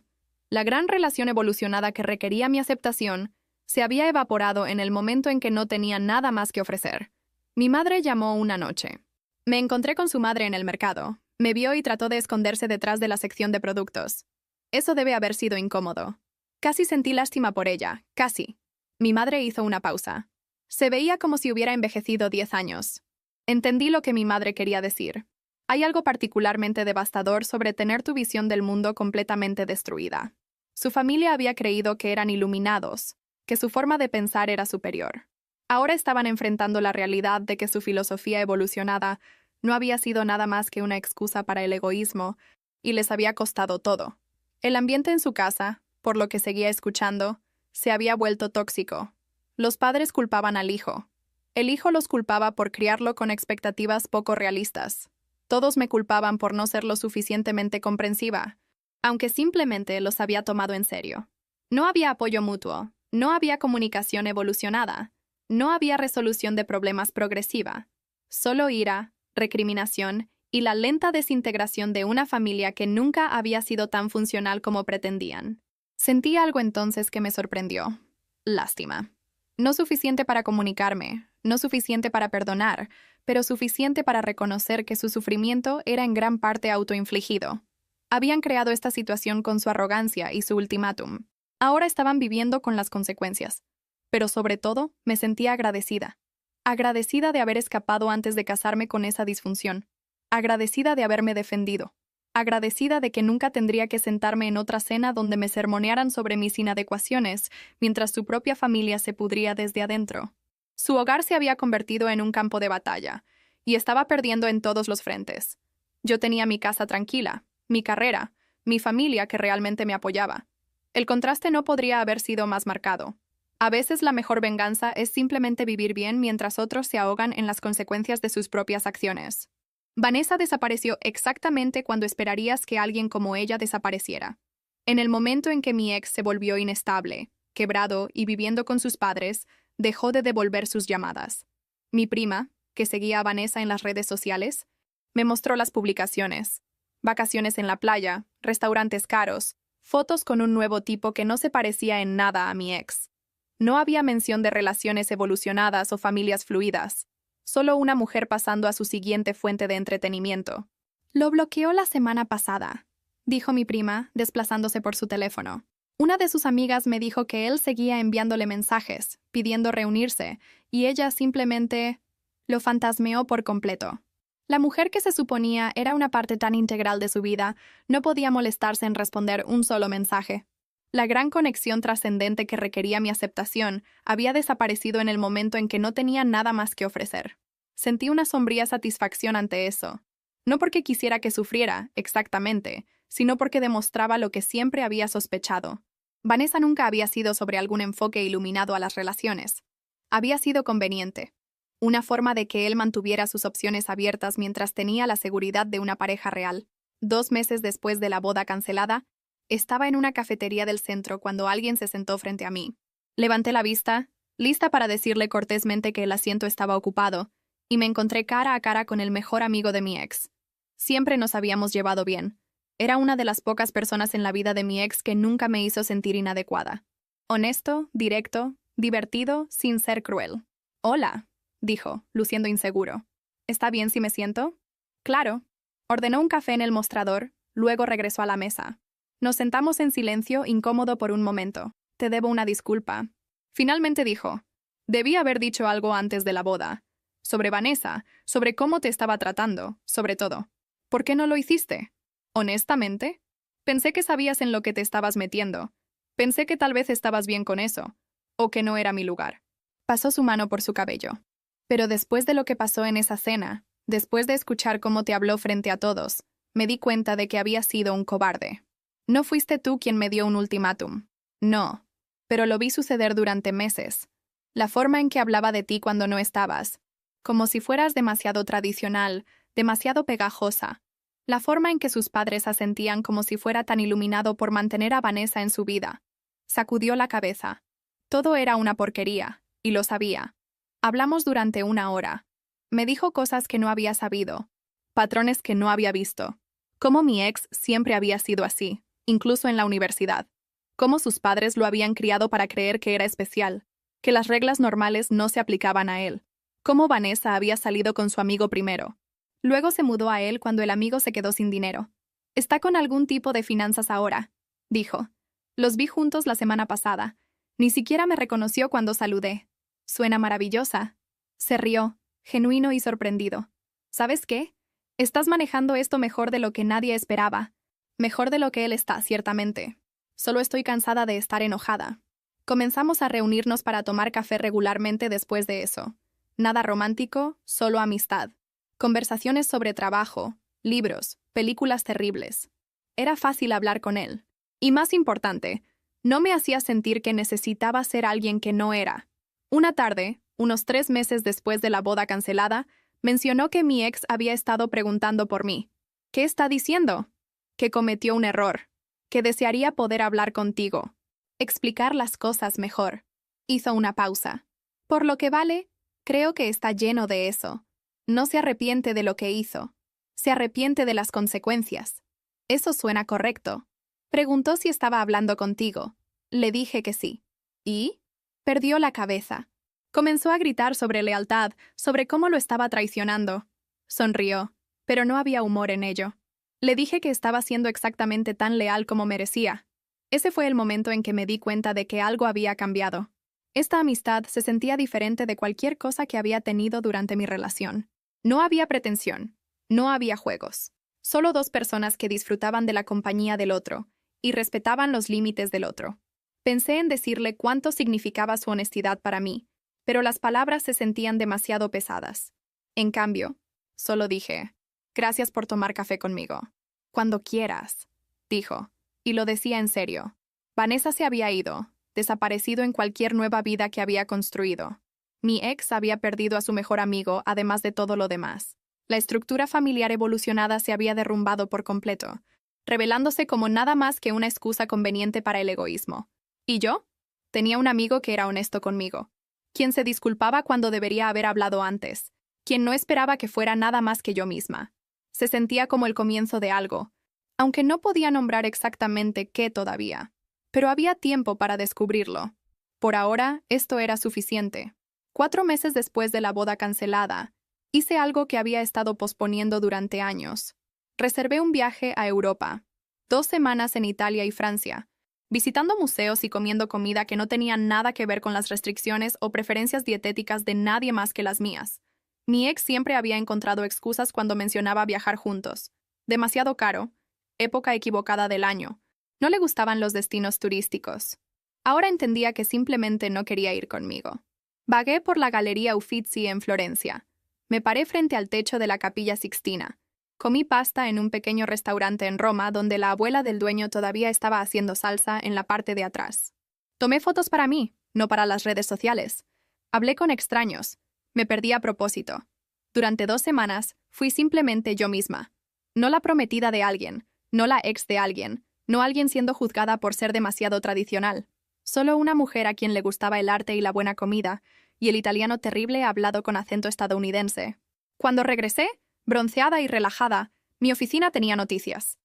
La gran relación evolucionada que requería mi aceptación se había evaporado en el momento en que no tenía nada más que ofrecer. Mi madre llamó una noche. Me encontré con su madre en el mercado. Me vio y trató de esconderse detrás de la sección de productos. Eso debe haber sido incómodo. Casi sentí lástima por ella, casi. Mi madre hizo una pausa. Se veía como si hubiera envejecido 10 años. Entendí lo que mi madre quería decir. Hay algo particularmente devastador sobre tener tu visión del mundo completamente destruida. Su familia había creído que eran iluminados, que su forma de pensar era superior. Ahora estaban enfrentando la realidad de que su filosofía evolucionada no había sido nada más que una excusa para el egoísmo, y les había costado todo. El ambiente en su casa, por lo que seguía escuchando, se había vuelto tóxico. Los padres culpaban al hijo. El hijo los culpaba por criarlo con expectativas poco realistas. Todos me culpaban por no ser lo suficientemente comprensiva, aunque simplemente los había tomado en serio. No había apoyo mutuo, no había comunicación evolucionada, no había resolución de problemas progresiva. Solo ira, recriminación y la lenta desintegración de una familia que nunca había sido tan funcional como pretendían. Sentí algo entonces que me sorprendió. Lástima. No suficiente para comunicarme, no suficiente para perdonar, pero suficiente para reconocer que su sufrimiento era en gran parte autoinfligido. Habían creado esta situación con su arrogancia y su ultimátum. Ahora estaban viviendo con las consecuencias. Pero sobre todo, me sentía agradecida. Agradecida de haber escapado antes de casarme con esa disfunción. Agradecida de haberme defendido. Agradecida de que nunca tendría que sentarme en otra cena donde me sermonearan sobre mis inadecuaciones, mientras su propia familia se pudría desde adentro. Su hogar se había convertido en un campo de batalla, y estaba perdiendo en todos los frentes. Yo tenía mi casa tranquila, mi carrera, mi familia que realmente me apoyaba. El contraste no podría haber sido más marcado. A veces la mejor venganza es simplemente vivir bien mientras otros se ahogan en las consecuencias de sus propias acciones. Vanessa desapareció exactamente cuando esperarías que alguien como ella desapareciera. En el momento en que mi ex se volvió inestable, quebrado y viviendo con sus padres, dejó de devolver sus llamadas. Mi prima, que seguía a Vanessa en las redes sociales, me mostró las publicaciones. Vacaciones en la playa, restaurantes caros, fotos con un nuevo tipo que no se parecía en nada a mi ex. No había mención de relaciones evolucionadas o familias fluidas. Solo una mujer pasando a su siguiente fuente de entretenimiento. Lo bloqueó la semana pasada, dijo mi prima, desplazándose por su teléfono. Una de sus amigas me dijo que él seguía enviándole mensajes, pidiendo reunirse, y ella simplemente lo fantasmeó por completo. La mujer que se suponía era una parte tan integral de su vida no podía molestarse en responder un solo mensaje. La gran conexión trascendente que requería mi aceptación había desaparecido en el momento en que no tenía nada más que ofrecer. Sentí una sombría satisfacción ante eso. No porque quisiera que sufriera, exactamente, sino porque demostraba lo que siempre había sospechado. Vanessa nunca había sido sobre algún enfoque iluminado a las relaciones. Había sido conveniente. Una forma de que él mantuviera sus opciones abiertas mientras tenía la seguridad de una pareja real. 2 meses después de la boda cancelada, estaba en una cafetería del centro cuando alguien se sentó frente a mí. Levanté la vista, lista para decirle cortésmente que el asiento estaba ocupado, y me encontré cara a cara con el mejor amigo de mi ex. Siempre nos habíamos llevado bien. Era una de las pocas personas en la vida de mi ex que nunca me hizo sentir inadecuada. Honesto, directo, divertido, sin ser cruel. «Hola», dijo, luciendo inseguro. «¿Está bien si me siento?» «Claro». Ordenó un café en el mostrador, luego regresó a la mesa. Nos sentamos en silencio, incómodo por un momento. «Te debo una disculpa». Finalmente dijo, «Debí haber dicho algo antes de la boda. Sobre Vanessa, sobre cómo te estaba tratando, sobre todo. ¿Por qué no lo hiciste?» «Honestamente, pensé que sabías en lo que te estabas metiendo. Pensé que tal vez estabas bien con eso, o que no era mi lugar». Pasó su mano por su cabello. «Pero después de lo que pasó en esa cena, después de escuchar cómo te habló frente a todos, me di cuenta de que habías sido un cobarde. No fuiste tú quien me dio un ultimátum. No. Pero lo vi suceder durante meses. La forma en que hablaba de ti cuando no estabas. Como si fueras demasiado tradicional, demasiado pegajosa. La forma en que sus padres asentían como si fuera tan iluminado por mantener a Vanessa en su vida. Sacudió la cabeza. Todo era una porquería, y lo sabía. Hablamos durante 1 hora. Me dijo cosas que no había sabido. Patrones que no había visto. Cómo mi ex siempre había sido así, incluso en la universidad. Cómo sus padres lo habían criado para creer que era especial, que las reglas normales no se aplicaban a él. Cómo Vanessa había salido con su amigo primero. Luego se mudó a él cuando el amigo se quedó sin dinero. «Está con algún tipo de finanzas ahora», dijo. «Los vi juntos la semana pasada. Ni siquiera me reconoció cuando saludé. Suena maravillosa». Se rió, genuino y sorprendido. «¿Sabes qué? Estás manejando esto mejor de lo que nadie esperaba. Mejor de lo que él está, ciertamente. Solo estoy cansada de estar enojada». Comenzamos a reunirnos para tomar café regularmente después de eso. Nada romántico, solo amistad. Conversaciones sobre trabajo, libros, películas terribles. Era fácil hablar con él. Y más importante, no me hacía sentir que necesitaba ser alguien que no era. Una tarde, unos 3 meses después de la boda cancelada, mencionó que mi ex había estado preguntando por mí. «¿Qué está diciendo?» «Que cometió un error. Que desearía poder hablar contigo. Explicar las cosas mejor». Hizo una pausa. «Por lo que vale, creo que está lleno de eso. No se arrepiente de lo que hizo. Se arrepiente de las consecuencias. Eso suena correcto». Preguntó si estaba hablando contigo. Le dije que sí. ¿Y? Perdió la cabeza. Comenzó a gritar sobre lealtad, sobre cómo lo estaba traicionando. Sonrió, pero no había humor en ello. Le dije que estaba siendo exactamente tan leal como merecía. Ese fue el momento en que me di cuenta de que algo había cambiado. Esta amistad se sentía diferente de cualquier cosa que había tenido durante mi relación. No había pretensión, no había juegos. Solo 2 personas que disfrutaban de la compañía del otro y respetaban los límites del otro. Pensé en decirle cuánto significaba su honestidad para mí, pero las palabras se sentían demasiado pesadas. En cambio, solo dije, «Gracias por tomar café conmigo». «Cuando quieras», dijo, y lo decía en serio. Vanessa se había ido, desaparecido en cualquier nueva vida que había construido. Mi ex había perdido a su mejor amigo, además de todo lo demás. La estructura familiar evolucionada se había derrumbado por completo, revelándose como nada más que una excusa conveniente para el egoísmo. ¿Y yo? Tenía un amigo que era honesto conmigo, quien se disculpaba cuando debería haber hablado antes, quien no esperaba que fuera nada más que yo misma. Se sentía como el comienzo de algo, aunque no podía nombrar exactamente qué todavía. Pero había tiempo para descubrirlo. Por ahora, esto era suficiente. 4 meses después de la boda cancelada, hice algo que había estado posponiendo durante años. Reservé un viaje a Europa. 2 semanas en Italia y Francia, visitando museos y comiendo comida que no tenía nada que ver con las restricciones o preferencias dietéticas de nadie más que las mías. Mi ex siempre había encontrado excusas cuando mencionaba viajar juntos. Demasiado caro, época equivocada del año, No le gustaban los destinos turísticos. Ahora entendía que simplemente no quería ir conmigo. Vagué por la Galería Uffizi en Florencia. Me paré frente al techo de la Capilla Sixtina. Comí pasta en un pequeño restaurante en Roma donde la abuela del dueño todavía estaba haciendo salsa en la parte de atrás. Tomé fotos para mí, no para las redes sociales. Hablé con extraños. Me perdí a propósito. Durante 2 semanas fui simplemente yo misma. No la prometida de alguien, no la ex de alguien, no alguien siendo juzgada por ser demasiado tradicional. Solo una mujer a quien le gustaba el arte y la buena comida, y el italiano terrible hablado con acento estadounidense. Cuando regresé, bronceada y relajada, mi oficina tenía noticias.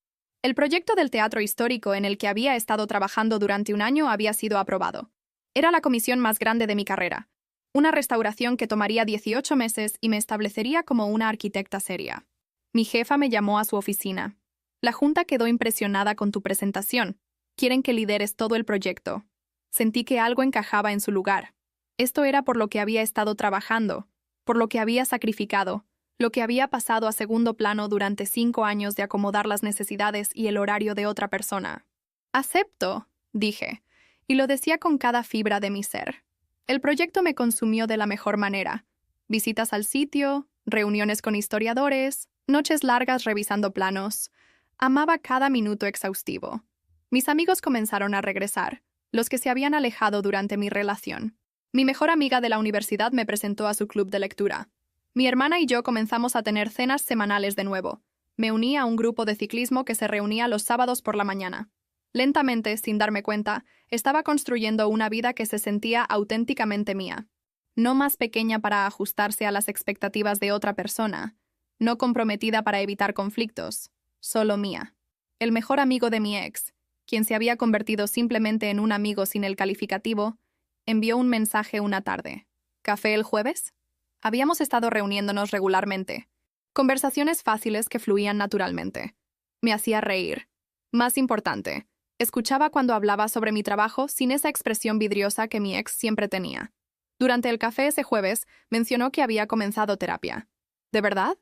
El proyecto del teatro histórico en el que había estado trabajando durante un año había sido aprobado. Era la comisión más grande de mi carrera. Una restauración que tomaría 18 meses y me establecería como una arquitecta seria. Mi jefa me llamó a su oficina. La junta quedó impresionada con tu presentación. Quieren que lideres todo el proyecto. Sentí que algo encajaba en su lugar. Esto era por lo que había estado trabajando, por lo que había sacrificado, lo que había pasado a segundo plano durante 5 años de acomodar las necesidades y el horario de otra persona. Acepto, dije, y lo decía con cada fibra de mi ser. El proyecto me consumió de la mejor manera. Visitas al sitio, reuniones con historiadores, noches largas revisando planos. Amaba cada minuto exhaustivo. Mis amigos comenzaron a regresar, los que se habían alejado durante mi relación. Mi mejor amiga de la universidad me presentó a su club de lectura. Mi hermana y yo comenzamos a tener cenas semanales de nuevo. Me uní a un grupo de ciclismo que se reunía los sábados por la mañana. Lentamente, sin darme cuenta, estaba construyendo una vida que se sentía auténticamente mía. No más pequeña para ajustarse a las expectativas de otra persona, no comprometida para evitar conflictos, solo mía. El mejor amigo de mi ex, quien se había convertido simplemente en un amigo sin el calificativo, envió un mensaje una tarde. ¿Café el jueves? Habíamos estado reuniéndonos regularmente. Conversaciones fáciles que fluían naturalmente. Me hacía reír. Más importante, escuchaba cuando hablaba sobre mi trabajo sin esa expresión vidriosa que mi ex siempre tenía. Durante el café ese jueves, mencionó que había comenzado terapia. ¿De verdad?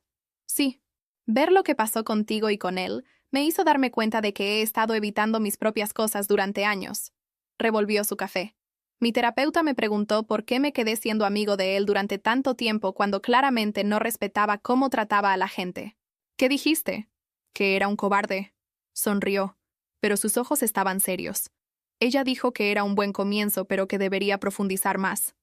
Sí. Ver lo que pasó contigo y con él me hizo darme cuenta de que he estado evitando mis propias cosas durante años. Revolvió su café. Mi terapeuta me preguntó por qué me quedé siendo amigo de él durante tanto tiempo cuando claramente no respetaba cómo trataba a la gente. ¿Qué dijiste? Que era un cobarde. Sonrió, pero sus ojos estaban serios. Ella dijo que era un buen comienzo, pero que debería profundizar más.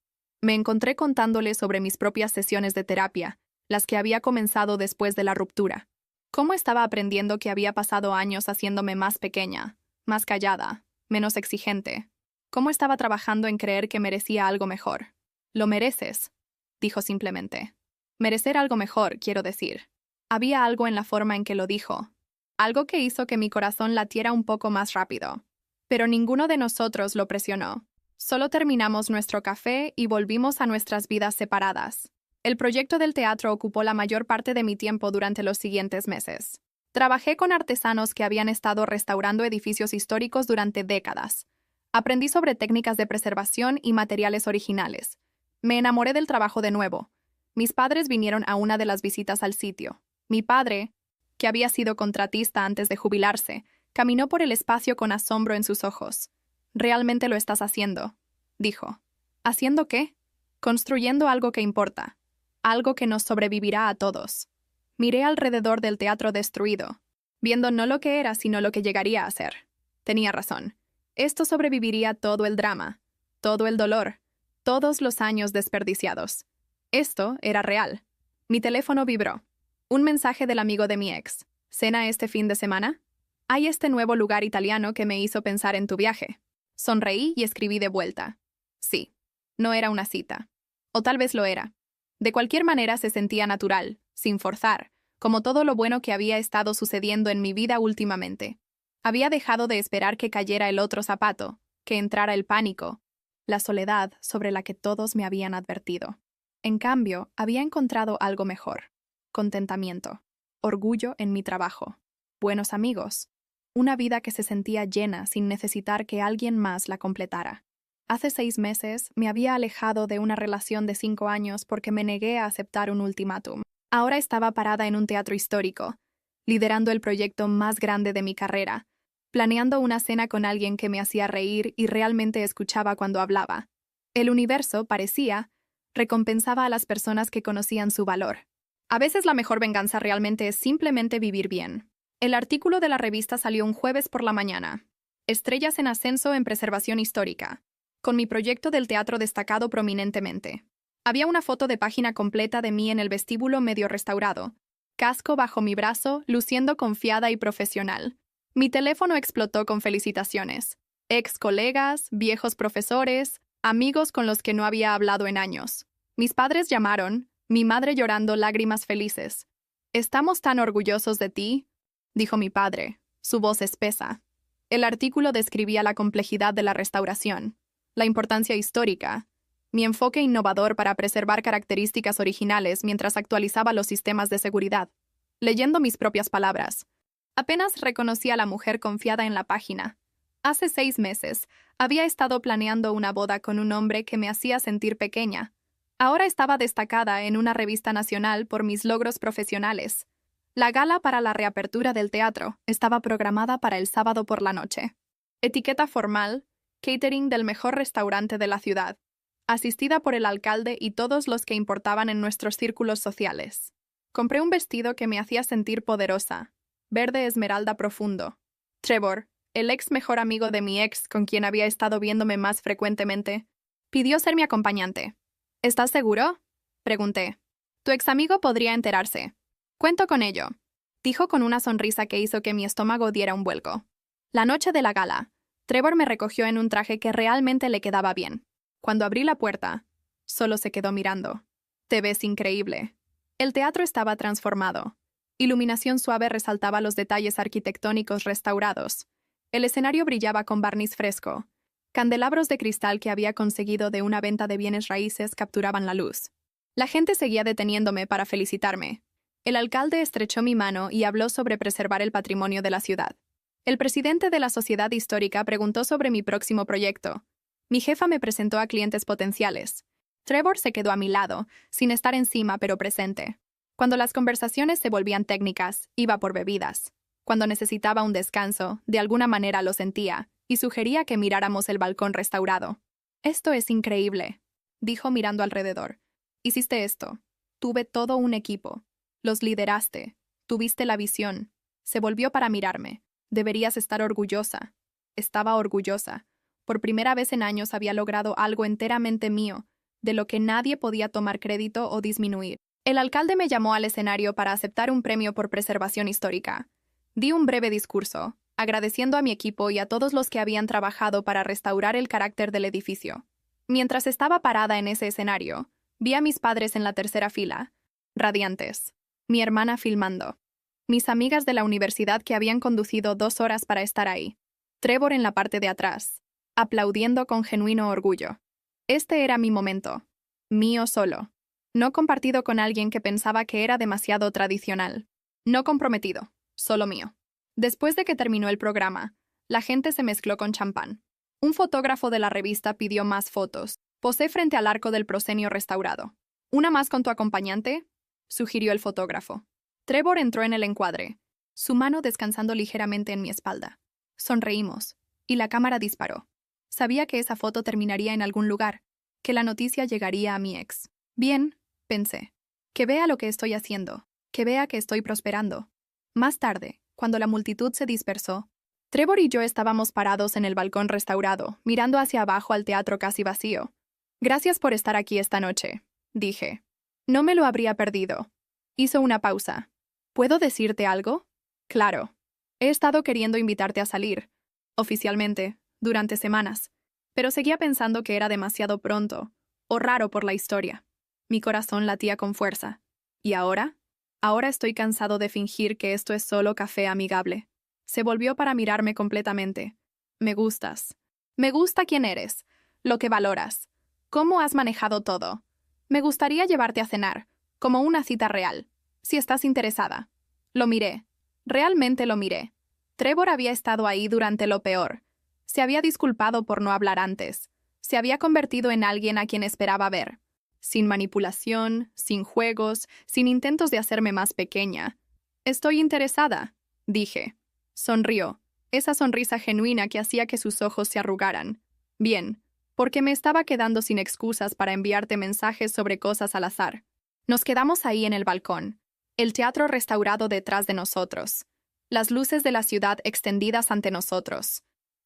Me encontré contándole sobre mis propias sesiones de terapia, las que había comenzado después de la ruptura. Cómo estaba aprendiendo que había pasado años haciéndome más pequeña, más callada, menos exigente. Cómo estaba trabajando en creer que merecía algo mejor. Lo mereces, dijo simplemente. Merecer algo mejor, quiero decir. Había algo en la forma en que lo dijo. Algo que hizo que mi corazón latiera un poco más rápido. Pero ninguno de nosotros lo presionó. Solo terminamos nuestro café y volvimos a nuestras vidas separadas. El proyecto del teatro ocupó la mayor parte de mi tiempo durante los siguientes meses. Trabajé con artesanos que habían estado restaurando edificios históricos durante décadas. Aprendí sobre técnicas de preservación y materiales originales. Me enamoré del trabajo de nuevo. Mis padres vinieron a una de las visitas al sitio. Mi padre, que había sido contratista antes de jubilarse, caminó por el espacio con asombro en sus ojos. «Realmente lo estás haciendo», dijo. «¿Haciendo qué?» «Construyendo algo que importa. Algo que nos sobrevivirá a todos». Miré alrededor del teatro destruido, viendo no lo que era, sino lo que llegaría a ser. Tenía razón. Esto sobreviviría todo el drama, todo el dolor, todos los años desperdiciados. Esto era real. Mi teléfono vibró. Un mensaje del amigo de mi ex. ¿Cena este fin de semana? Hay este nuevo lugar italiano que me hizo pensar en tu viaje. Sonreí y escribí de vuelta. Sí. No era una cita. O tal vez lo era. De cualquier manera se sentía natural, sin forzar, como todo lo bueno que había estado sucediendo en mi vida últimamente. Había dejado de esperar que cayera el otro zapato, que entrara el pánico, la soledad sobre la que todos me habían advertido. En cambio, había encontrado algo mejor. Contentamiento, orgullo en mi trabajo, buenos amigos, una vida que se sentía llena sin necesitar que alguien más la completara. Hace 6 meses me había alejado de una relación de 5 años porque me negué a aceptar un ultimátum. Ahora estaba parada en un teatro histórico, liderando el proyecto más grande de mi carrera, planeando una cena con alguien que me hacía reír y realmente escuchaba cuando hablaba. El universo, parecía, recompensaba a las personas que conocían su valor. A veces la mejor venganza realmente es simplemente vivir bien. El artículo de la revista salió un jueves por la mañana. Estrellas en ascenso en preservación histórica, con mi proyecto del teatro destacado prominentemente. Había una foto de página completa de mí en el vestíbulo medio restaurado, casco bajo mi brazo, luciendo confiada y profesional. Mi teléfono explotó con felicitaciones. Ex colegas, viejos profesores, amigos con los que no había hablado en años. Mis padres llamaron, mi madre llorando lágrimas felices. «Estamos tan orgullosos de ti», dijo mi padre, su voz espesa. El artículo describía la complejidad de la restauración, la importancia histórica, mi enfoque innovador para preservar características originales mientras actualizaba los sistemas de seguridad. Leyendo mis propias palabras, apenas reconocí a la mujer confiada en la página. Hace 6 meses, había estado planeando una boda con un hombre que me hacía sentir pequeña. Ahora estaba destacada en una revista nacional por mis logros profesionales. La gala para la reapertura del teatro estaba programada para el sábado por la noche. Etiqueta formal, catering del mejor restaurante de la ciudad, asistida por el alcalde y todos los que importaban en nuestros círculos sociales. Compré un vestido que me hacía sentir poderosa, verde esmeralda profundo. Trevor, el ex mejor amigo de mi ex con quien había estado viéndome más frecuentemente, pidió ser mi acompañante. ¿Estás seguro?, pregunté. Tu ex amigo podría enterarse. Cuento con ello, dijo con una sonrisa que hizo que mi estómago diera un vuelco. La noche de la gala, Trevor me recogió en un traje que realmente le quedaba bien. Cuando abrí la puerta, solo se quedó mirando. Te ves increíble. El teatro estaba transformado. Iluminación suave resaltaba los detalles arquitectónicos restaurados. El escenario brillaba con barniz fresco. Candelabros de cristal que había conseguido de una venta de bienes raíces capturaban la luz. La gente seguía deteniéndome para felicitarme. El alcalde estrechó mi mano y habló sobre preservar el patrimonio de la ciudad. El presidente de la Sociedad Histórica preguntó sobre mi próximo proyecto. Mi jefa me presentó a clientes potenciales. Trevor se quedó a mi lado, sin estar encima pero presente. Cuando las conversaciones se volvían técnicas, iba por bebidas. Cuando necesitaba un descanso, de alguna manera lo sentía, y sugería que miráramos el balcón restaurado. «Esto es increíble», dijo mirando alrededor. «Hiciste esto. Tuve todo un equipo. Los lideraste. Tuviste la visión». Se volvió para mirarme. «Deberías estar orgullosa». Estaba orgullosa. Por primera vez en años había logrado algo enteramente mío, de lo que nadie podía tomar crédito o disminuir. El alcalde me llamó al escenario para aceptar un premio por preservación histórica. Di un breve discurso, agradeciendo a mi equipo y a todos los que habían trabajado para restaurar el carácter del edificio. Mientras estaba parada en ese escenario, vi a mis padres en la tercera fila, radiantes. Mi hermana filmando. Mis amigas de la universidad que habían conducido 2 horas para estar ahí. Trevor en la parte de atrás, aplaudiendo con genuino orgullo. Este era mi momento. Mío solo. No compartido con alguien que pensaba que era demasiado tradicional. No comprometido. Solo mío. Después de que terminó el programa, la gente se mezcló con champán. Un fotógrafo de la revista pidió más fotos. Posé frente al arco del proscenio restaurado. «¿Una más con tu acompañante?», sugirió el fotógrafo. Trevor entró en el encuadre, su mano descansando ligeramente en mi espalda. Sonreímos, y la cámara disparó. Sabía que esa foto terminaría en algún lugar, que la noticia llegaría a mi ex. Bien, pensé. Que vea lo que estoy haciendo, que vea que estoy prosperando. Más tarde, cuando la multitud se dispersó, Trevor y yo estábamos parados en el balcón restaurado, mirando hacia abajo al teatro casi vacío. «Gracias por estar aquí esta noche», dije. «No me lo habría perdido». Hizo una pausa. «¿Puedo decirte algo?» «Claro. He estado queriendo invitarte a salir, oficialmente, durante semanas, pero seguía pensando que era demasiado pronto, o raro por la historia. Mi corazón latía con fuerza. ¿Y ahora? Ahora estoy cansado de fingir que esto es solo café amigable». Se volvió para mirarme completamente. «Me gustas. Me gusta quién eres, lo que valoras, cómo has manejado todo. Me gustaría llevarte a cenar, como una cita real, si estás interesada». Lo miré. Realmente lo miré. Trevor había estado ahí durante lo peor. Se había disculpado por no hablar antes. Se había convertido en alguien a quien esperaba ver. Sin manipulación, sin juegos, sin intentos de hacerme más pequeña. «Estoy interesada», dije. Sonrió. esa sonrisa genuina que hacía que sus ojos se arrugaran. Bien, porque me estaba quedando sin excusas para enviarte mensajes sobre cosas al azar. Nos quedamos ahí en el balcón, el teatro restaurado detrás de nosotros, las luces de la ciudad extendidas ante nosotros.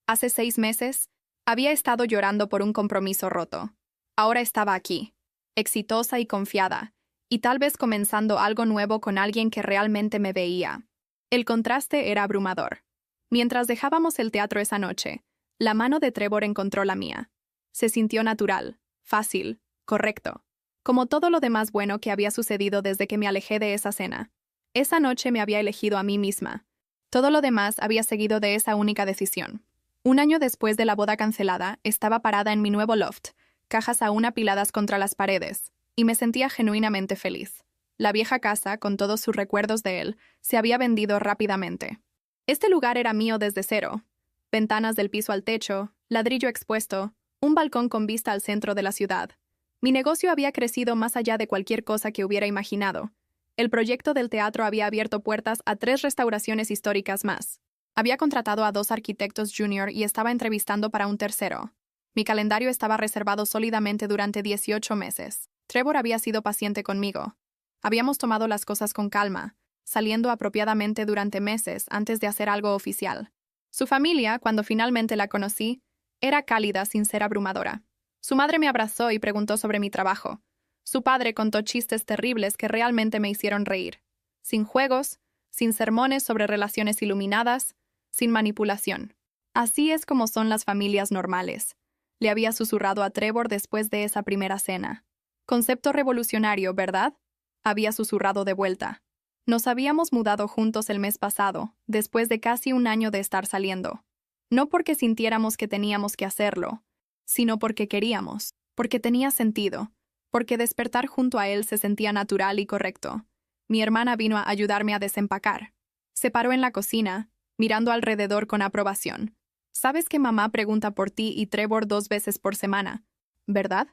Hace 6 meses, había estado llorando por un compromiso roto. Ahora estaba aquí, exitosa y confiada, y tal vez comenzando algo nuevo con alguien que realmente me veía. El contraste era abrumador. Mientras dejábamos el teatro esa noche, la mano de Trevor encontró la mía. Se sintió natural, fácil, correcto, como todo lo demás bueno que había sucedido desde que me alejé de esa cena. Esa noche me había elegido a mí misma. Todo lo demás había seguido de esa única decisión. Un año después de la boda cancelada, estaba parada en mi nuevo loft, cajas aún apiladas contra las paredes, y me sentía genuinamente feliz. La vieja casa, con todos sus recuerdos de él, se había vendido rápidamente. Este lugar era mío desde cero. Ventanas del piso al techo, ladrillo expuesto, un balcón con vista al centro de la ciudad. Mi negocio había crecido más allá de cualquier cosa que hubiera imaginado. El proyecto del teatro había abierto puertas a 3 restauraciones históricas más. Había contratado a 2 arquitectos junior y estaba entrevistando para un tercero. Mi calendario estaba reservado sólidamente durante 18 meses. Trevor había sido paciente conmigo. Habíamos tomado las cosas con calma, saliendo apropiadamente durante meses antes de hacer algo oficial. Su familia, cuando finalmente la conocí, era cálida sin ser abrumadora. Su madre me abrazó y preguntó sobre mi trabajo. Su padre contó chistes terribles que realmente me hicieron reír. Sin juegos, sin sermones sobre relaciones iluminadas, sin manipulación. Así es como son las familias normales. Le había susurrado a Trevor después de esa primera cena. Concepto revolucionario, ¿verdad? Había susurrado de vuelta. Nos habíamos mudado juntos el mes pasado, después de casi un año de estar saliendo. No porque sintiéramos que teníamos que hacerlo, sino porque queríamos, porque tenía sentido, porque despertar junto a él se sentía natural y correcto. Mi hermana vino a ayudarme a desempacar. Se paró en la cocina, mirando alrededor con aprobación. Sabes que mamá pregunta por ti y Trevor 2 veces por semana, ¿verdad?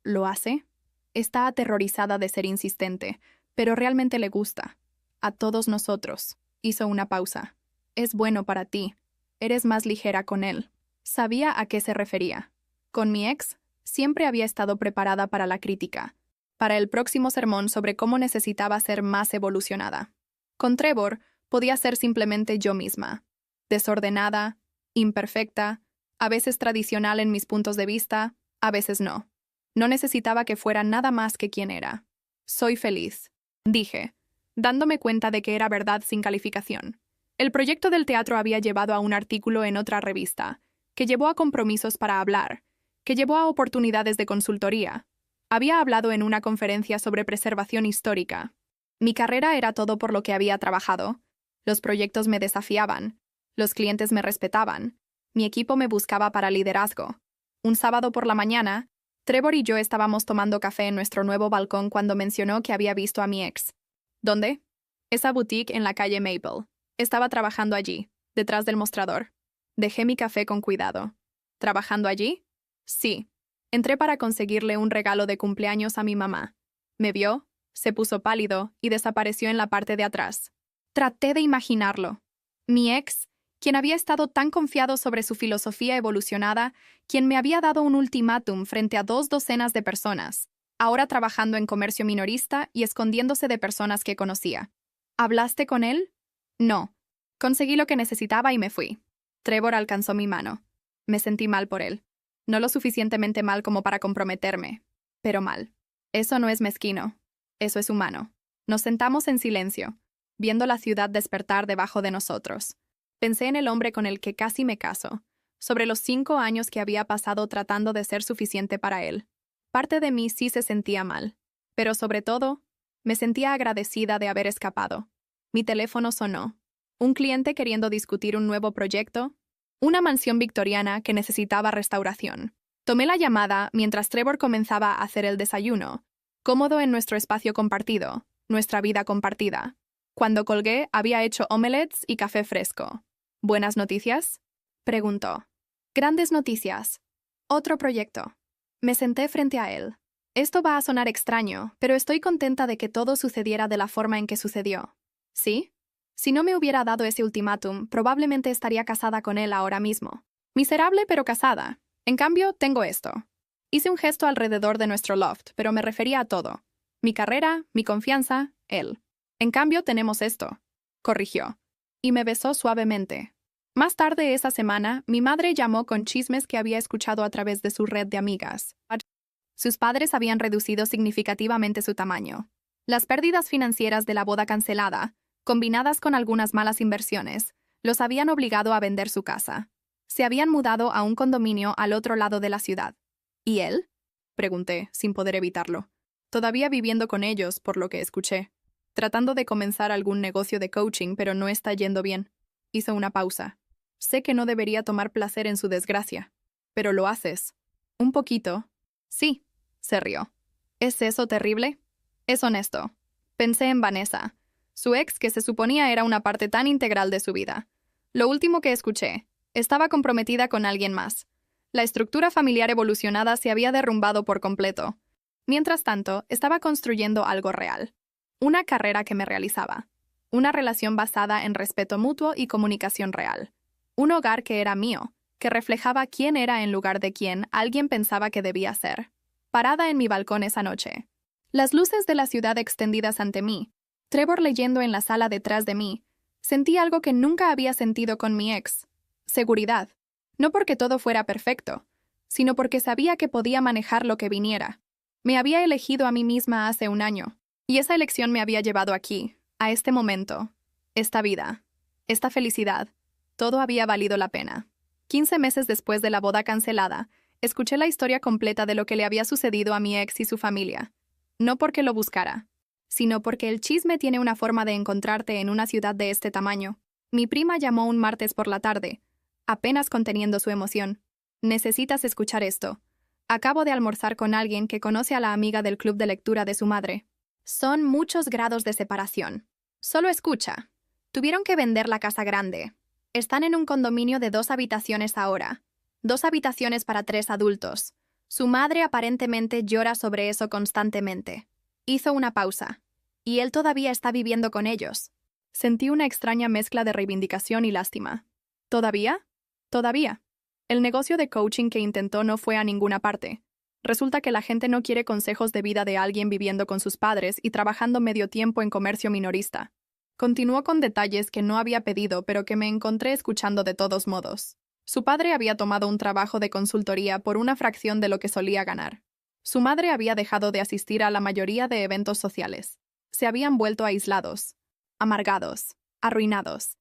¿Lo hace? Está aterrorizada de ser insistente, pero realmente le gusta. A todos nosotros. Hizo una pausa. Es bueno para ti. Eres más ligera con él. Sabía a qué se refería. Con mi ex, siempre había estado preparada para la crítica, para el próximo sermón sobre cómo necesitaba ser más evolucionada. Con Trevor, podía ser simplemente yo misma. Desordenada, imperfecta, a veces tradicional en mis puntos de vista, a veces no. No necesitaba que fuera nada más que quien era. Soy feliz, dije, dándome cuenta de que era verdad sin calificación. El proyecto del teatro había llevado a un artículo en otra revista, que llevó a compromisos para hablar, que llevó a oportunidades de consultoría. Había hablado en una conferencia sobre preservación histórica. Mi carrera era todo por lo que había trabajado. Los proyectos me desafiaban. Los clientes me respetaban. Mi equipo me buscaba para liderazgo. Un sábado por la mañana, Trevor y yo estábamos tomando café en nuestro nuevo balcón cuando mencionó que había visto a mi ex. ¿Dónde? Esa boutique en la calle Maple. Estaba trabajando allí, detrás del mostrador. Dejé mi café con cuidado. ¿Trabajando allí? Sí. Entré para conseguirle un regalo de cumpleaños a mi mamá. Me vio, se puso pálido y desapareció en la parte de atrás. Traté de imaginarlo. Mi ex, quien había estado tan confiado sobre su filosofía evolucionada, quien me había dado un ultimátum frente a 2 docenas de personas, ahora trabajando en comercio minorista y escondiéndose de personas que conocía. ¿Hablaste con él? No. Conseguí lo que necesitaba y me fui. Trevor alcanzó mi mano. Me sentí mal por él. No lo suficientemente mal como para comprometerme, pero mal. Eso no es mezquino. Eso es humano. Nos sentamos en silencio, viendo la ciudad despertar debajo de nosotros. Pensé en el hombre con el que casi me caso, sobre los 5 años que había pasado tratando de ser suficiente para él. Parte de mí sí se sentía mal, pero sobre todo, me sentía agradecida de haber escapado. Mi teléfono sonó. Un cliente queriendo discutir un nuevo proyecto, una mansión victoriana que necesitaba restauración. Tomé la llamada mientras Trevor comenzaba a hacer el desayuno, cómodo en nuestro espacio compartido, nuestra vida compartida. Cuando colgué, había hecho omelets y café fresco. ¿Buenas noticias?, preguntó. Grandes noticias. Otro proyecto. Me senté frente a él. Esto va a sonar extraño, pero estoy contenta de que todo sucediera de la forma en que sucedió. ¿Sí? Si no me hubiera dado ese ultimátum, probablemente estaría casada con él ahora mismo. Miserable pero casada. En cambio, tengo esto. Hice un gesto alrededor de nuestro loft, pero me refería a todo. Mi carrera, mi confianza, él. En cambio, tenemos esto. Corrigió. Y me besó suavemente. Más tarde esa semana, mi madre llamó con chismes que había escuchado a través de su red de amigas. Sus padres habían reducido significativamente su tamaño. Las pérdidas financieras de la boda cancelada, combinadas con algunas malas inversiones, los habían obligado a vender su casa. Se habían mudado a un condominio al otro lado de la ciudad. ¿Y él? Pregunté, sin poder evitarlo. Todavía viviendo con ellos, por lo que escuché. Tratando de comenzar algún negocio de coaching, pero no está yendo bien. Hizo una pausa. Sé que no debería tomar placer en su desgracia. Pero lo haces. Un poquito. Sí, se rió. ¿Es eso terrible? Es honesto. Pensé en Vanessa, su ex que se suponía era una parte tan integral de su vida. Lo último que escuché, estaba comprometida con alguien más. La estructura familiar evolucionada se había derrumbado por completo. Mientras tanto, estaba construyendo algo real. Una carrera que me realizaba. Una relación basada en respeto mutuo y comunicación real. Un hogar que era mío, que reflejaba quién era en lugar de quién alguien pensaba que debía ser. Parada en mi balcón esa noche. Las luces de la ciudad extendidas ante mí, Trevor leyendo en la sala detrás de mí, sentí algo que nunca había sentido con mi ex. Seguridad. No porque todo fuera perfecto, sino porque sabía que podía manejar lo que viniera. Me había elegido a mí misma hace un año, y esa elección me había llevado aquí, a este momento, esta vida, esta felicidad. Todo había valido la pena. 15 meses después de la boda cancelada, escuché la historia completa de lo que le había sucedido a mi ex y su familia. No porque lo buscara, sino porque el chisme tiene una forma de encontrarte en una ciudad de este tamaño. Mi prima llamó un martes por la tarde, apenas conteniendo su emoción. Necesitas escuchar esto. Acabo de almorzar con alguien que conoce a la amiga del club de lectura de su madre. Son muchos grados de separación. Solo escucha. Tuvieron que vender la casa grande. Están en un condominio de 2 habitaciones ahora. 2 habitaciones para 3 adultos. Su madre aparentemente llora sobre eso constantemente. Hizo una pausa. Y él todavía está viviendo con ellos. Sentí una extraña mezcla de reivindicación y lástima. ¿Todavía? Todavía. El negocio de coaching que intentó no fue a ninguna parte. Resulta que la gente no quiere consejos de vida de alguien viviendo con sus padres y trabajando medio tiempo en comercio minorista. Continuó con detalles que no había pedido pero que me encontré escuchando de todos modos. Su padre había tomado un trabajo de consultoría por una fracción de lo que solía ganar. Su madre había dejado de asistir a la mayoría de eventos sociales. Se habían vuelto aislados, amargados, arruinados.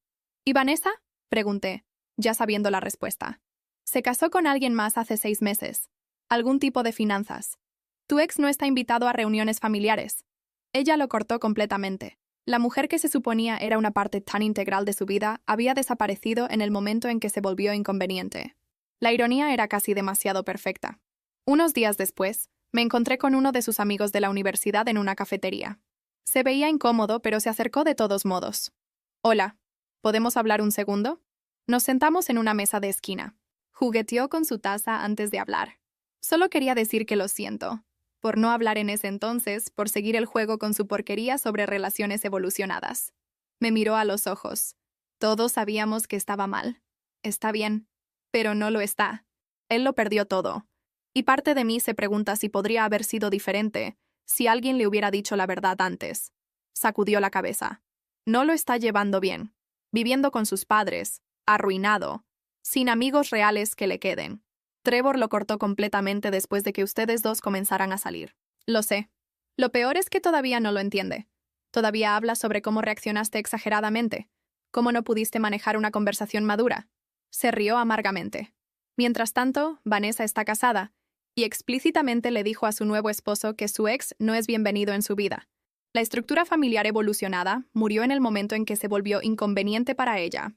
¿Y Vanessa? Pregunté, ya sabiendo la respuesta. Se casó con alguien más hace 6 meses. Algún tipo de finanzas. Tu ex no está invitado a reuniones familiares. Ella lo cortó completamente. La mujer que se suponía era una parte tan integral de su vida había desaparecido en el momento en que se volvió inconveniente. La ironía era casi demasiado perfecta. Unos días después, me encontré con uno de sus amigos de la universidad en una cafetería. Se veía incómodo, pero se acercó de todos modos. Hola, ¿podemos hablar un segundo? Nos sentamos en una mesa de esquina. Jugueteó con su taza antes de hablar. Solo quería decir que lo siento, por no hablar en ese entonces, por seguir el juego con su porquería sobre relaciones evolucionadas. Me miró a los ojos. Todos sabíamos que estaba mal. Está bien, pero no lo está. Él lo perdió todo. Y parte de mí se pregunta si podría haber sido diferente si alguien le hubiera dicho la verdad antes. Sacudió la cabeza. No lo está llevando bien. Viviendo con sus padres, arruinado, sin amigos reales que le queden. Trevor lo cortó completamente después de que ustedes dos comenzaran a salir. Lo sé. Lo peor es que todavía no lo entiende. Todavía habla sobre cómo reaccionaste exageradamente, cómo no pudiste manejar una conversación madura. Se rió amargamente. Mientras tanto, Vanessa está casada, y explícitamente le dijo a su nuevo esposo que su ex no es bienvenido en su vida. La estructura familiar evolucionada murió en el momento en que se volvió inconveniente para ella.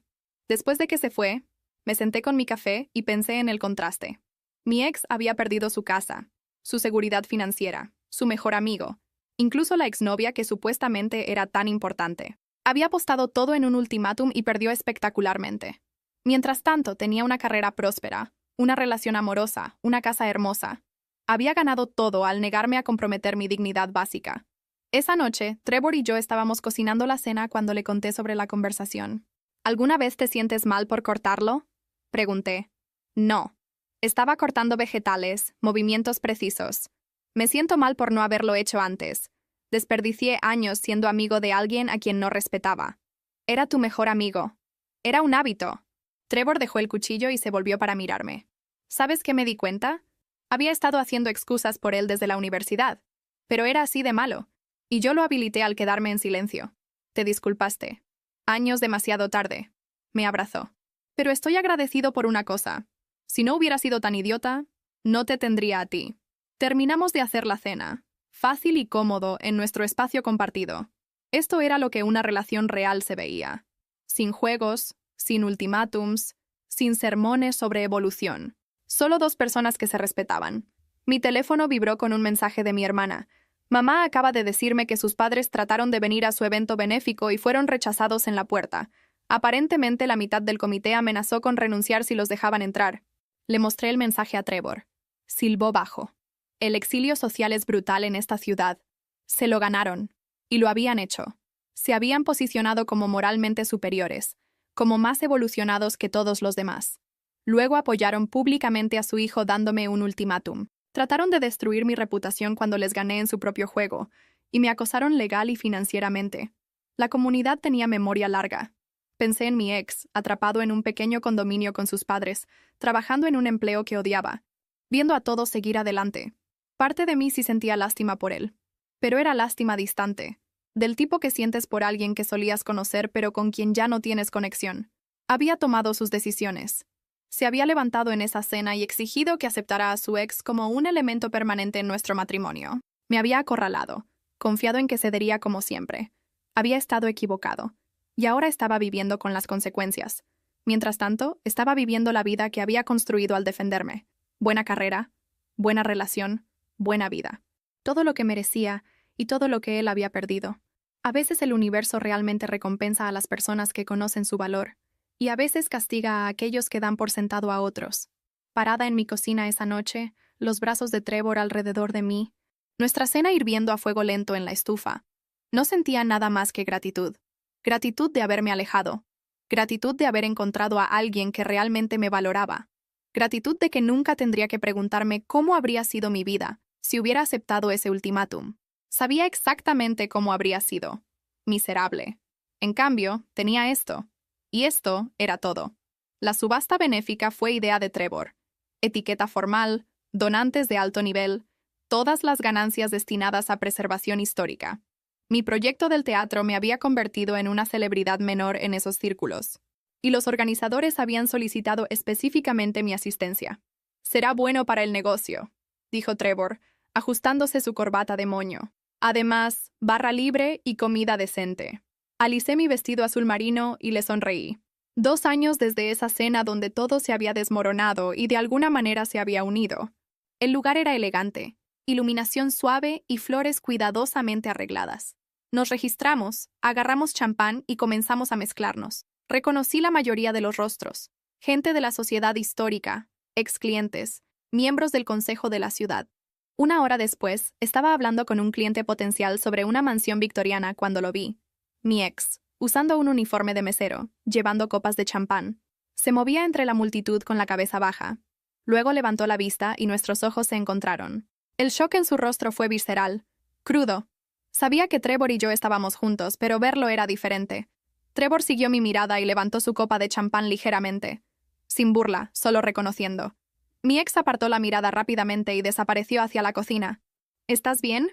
Después de que se fue, me senté con mi café y pensé en el contraste. Mi ex había perdido su casa, su seguridad financiera, su mejor amigo, incluso la exnovia que supuestamente era tan importante. Había apostado todo en un ultimátum y perdió espectacularmente. Mientras tanto, tenía una carrera próspera, una relación amorosa, una casa hermosa. Había ganado todo al negarme a comprometer mi dignidad básica. Esa noche, Trevor y yo estábamos cocinando la cena cuando le conté sobre la conversación. ¿Alguna vez te sientes mal por cortarlo? Pregunté. No. Estaba cortando vegetales, movimientos precisos. Me siento mal por no haberlo hecho antes. Desperdicié años siendo amigo de alguien a quien no respetaba. Era tu mejor amigo. Era un hábito. Trevor dejó el cuchillo y se volvió para mirarme. ¿Sabes qué me di cuenta? Había estado haciendo excusas por él desde la universidad. Pero era así de malo. Y yo lo habilité al quedarme en silencio. Te disculpaste. Años demasiado tarde. Me abrazó. Pero estoy agradecido por una cosa. Si no hubiera sido tan idiota, no te tendría a ti. Terminamos de hacer la cena, fácil y cómodo en nuestro espacio compartido. Esto era lo que una relación real se veía. Sin juegos, sin ultimátums, sin sermones sobre evolución. Solo dos personas que se respetaban. Mi teléfono vibró con un mensaje de mi hermana. Mamá acaba de decirme que sus padres trataron de venir a su evento benéfico y fueron rechazados en la puerta. Aparentemente la mitad del comité amenazó con renunciar si los dejaban entrar. Le mostré el mensaje a Trevor. Silbó bajo. El exilio social es brutal en esta ciudad. Se lo ganaron. Y lo habían hecho. Se habían posicionado como moralmente superiores, como más evolucionados que todos los demás. Luego apoyaron públicamente a su hijo dándome un ultimátum. Trataron de destruir mi reputación cuando les gané en su propio juego, y me acosaron legal y financieramente. La comunidad tenía memoria larga. Pensé en mi ex, atrapado en un pequeño condominio con sus padres, trabajando en un empleo que odiaba, viendo a todos seguir adelante. Parte de mí sí sentía lástima por él. Pero era lástima distante, del tipo que sientes por alguien que solías conocer pero con quien ya no tienes conexión. Había tomado sus decisiones. Se había levantado en esa cena y exigido que aceptara a su ex como un elemento permanente en nuestro matrimonio. Me había acorralado, confiado en que cedería como siempre. Había estado equivocado, y ahora estaba viviendo con las consecuencias. Mientras tanto, estaba viviendo la vida que había construido al defenderme. Buena carrera, buena relación, buena vida. Todo lo que merecía y todo lo que él había perdido. A veces el universo realmente recompensa a las personas que conocen su valor, y a veces castiga a aquellos que dan por sentado a otros. Parada en mi cocina esa noche, los brazos de Trevor alrededor de mí, nuestra cena hirviendo a fuego lento en la estufa, no sentía nada más que gratitud. Gratitud de haberme alejado. Gratitud de haber encontrado a alguien que realmente me valoraba. Gratitud de que nunca tendría que preguntarme cómo habría sido mi vida si hubiera aceptado ese ultimátum. Sabía exactamente cómo habría sido. Miserable. En cambio, tenía esto. Y esto era todo. La subasta benéfica fue idea de Trevor. Etiqueta formal, donantes de alto nivel, todas las ganancias destinadas a preservación histórica. Mi proyecto del teatro me había convertido en una celebridad menor en esos círculos. Y los organizadores habían solicitado específicamente mi asistencia. Será bueno para el negocio, dijo Trevor, ajustándose su corbata de moño. Además, barra libre y comida decente. Alicé mi vestido azul marino y le sonreí. 2 años desde esa cena donde todo se había desmoronado y de alguna manera se había unido. El lugar era elegante, iluminación suave y flores cuidadosamente arregladas. Nos registramos, agarramos champán y comenzamos a mezclarnos. Reconocí la mayoría de los rostros. Gente de la sociedad histórica, ex clientes, miembros del consejo de la ciudad. 1 hora después, estaba hablando con un cliente potencial sobre una mansión victoriana cuando lo vi. Mi ex, usando un uniforme de mesero, llevando copas de champán, se movía entre la multitud con la cabeza baja. Luego levantó la vista y nuestros ojos se encontraron. El shock en su rostro fue visceral, crudo. Sabía que Trevor y yo estábamos juntos, pero verlo era diferente. Trevor siguió mi mirada y levantó su copa de champán ligeramente. Sin burla, solo reconociendo. Mi ex apartó la mirada rápidamente y desapareció hacia la cocina. ¿Estás bien?,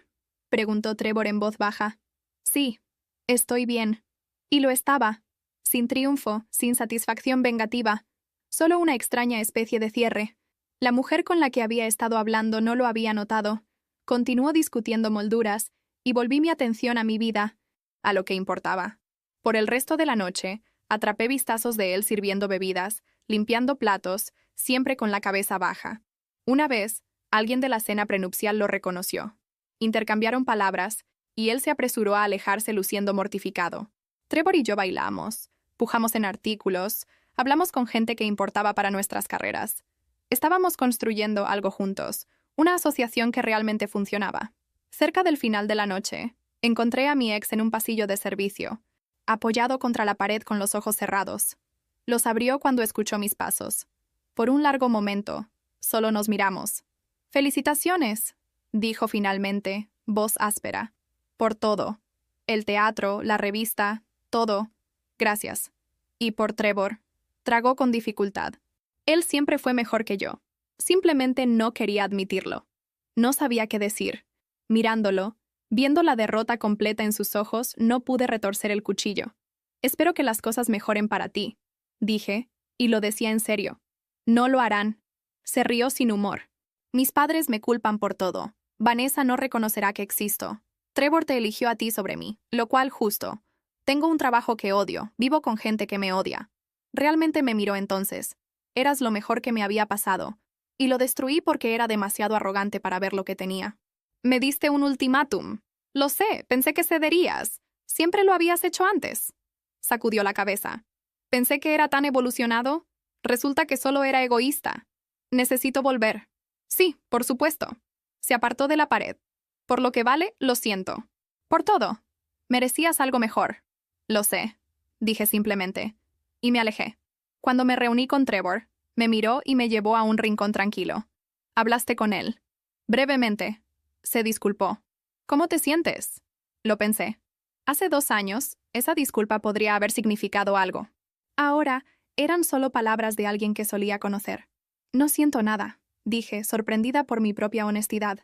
preguntó Trevor en voz baja. Sí, estoy bien. Y lo estaba. Sin triunfo, sin satisfacción vengativa. Solo una extraña especie de cierre. La mujer con la que había estado hablando no lo había notado. Continuó discutiendo molduras, y volví mi atención a mi vida, a lo que importaba. Por el resto de la noche, atrapé vistazos de él sirviendo bebidas, limpiando platos, siempre con la cabeza baja. Una vez, alguien de la cena prenupcial lo reconoció. Intercambiaron palabras, y él se apresuró a alejarse luciendo mortificado. Trevor y yo bailamos, pujamos en artículos, hablamos con gente que importaba para nuestras carreras. Estábamos construyendo algo juntos, una asociación que realmente funcionaba. Cerca del final de la noche, Encontré a mi ex en un pasillo de servicio, apoyado contra la pared con los ojos cerrados. Los abrió cuando escuchó mis pasos. Por un largo momento, solo nos miramos. «¡Felicitaciones!», dijo finalmente, voz áspera. «Por todo. El teatro, la revista, todo. Gracias. Y por Trevor». Tragó con dificultad. Él siempre fue mejor que yo. Simplemente no quería admitirlo. No sabía qué decir. Mirándolo, viendo la derrota completa en sus ojos, no pude retorcer el cuchillo. «Espero que las cosas mejoren para ti», dije, y lo decía en serio. «No lo harán». Se rió sin humor. «Mis padres me culpan por todo. Vanessa no reconocerá que existo. Trevor te eligió a ti sobre mí, lo cual justo. Tengo un trabajo que odio, vivo con gente que me odia». Realmente me miró entonces. «Eras lo mejor que me había pasado. Y lo destruí porque era demasiado arrogante para ver lo que tenía». «Me diste un ultimátum». «Lo sé, pensé que cederías. Siempre lo habías hecho antes». Sacudió la cabeza. «Pensé que era tan evolucionado. Resulta que solo era egoísta. Necesito volver». «Sí, por supuesto». Se apartó de la pared. «Por lo que vale, lo siento. Por todo. Merecías algo mejor». «Lo sé», dije simplemente. Y me alejé. Cuando me reuní con Trevor, me miró y me llevó a un rincón tranquilo. «¿Hablaste con él?» «Brevemente». Se disculpó. «¿Cómo te sientes?» Lo pensé. Hace 2 años, esa disculpa podría haber significado algo. Ahora, eran solo palabras de alguien que solía conocer. «No siento nada», dije, sorprendida por mi propia honestidad.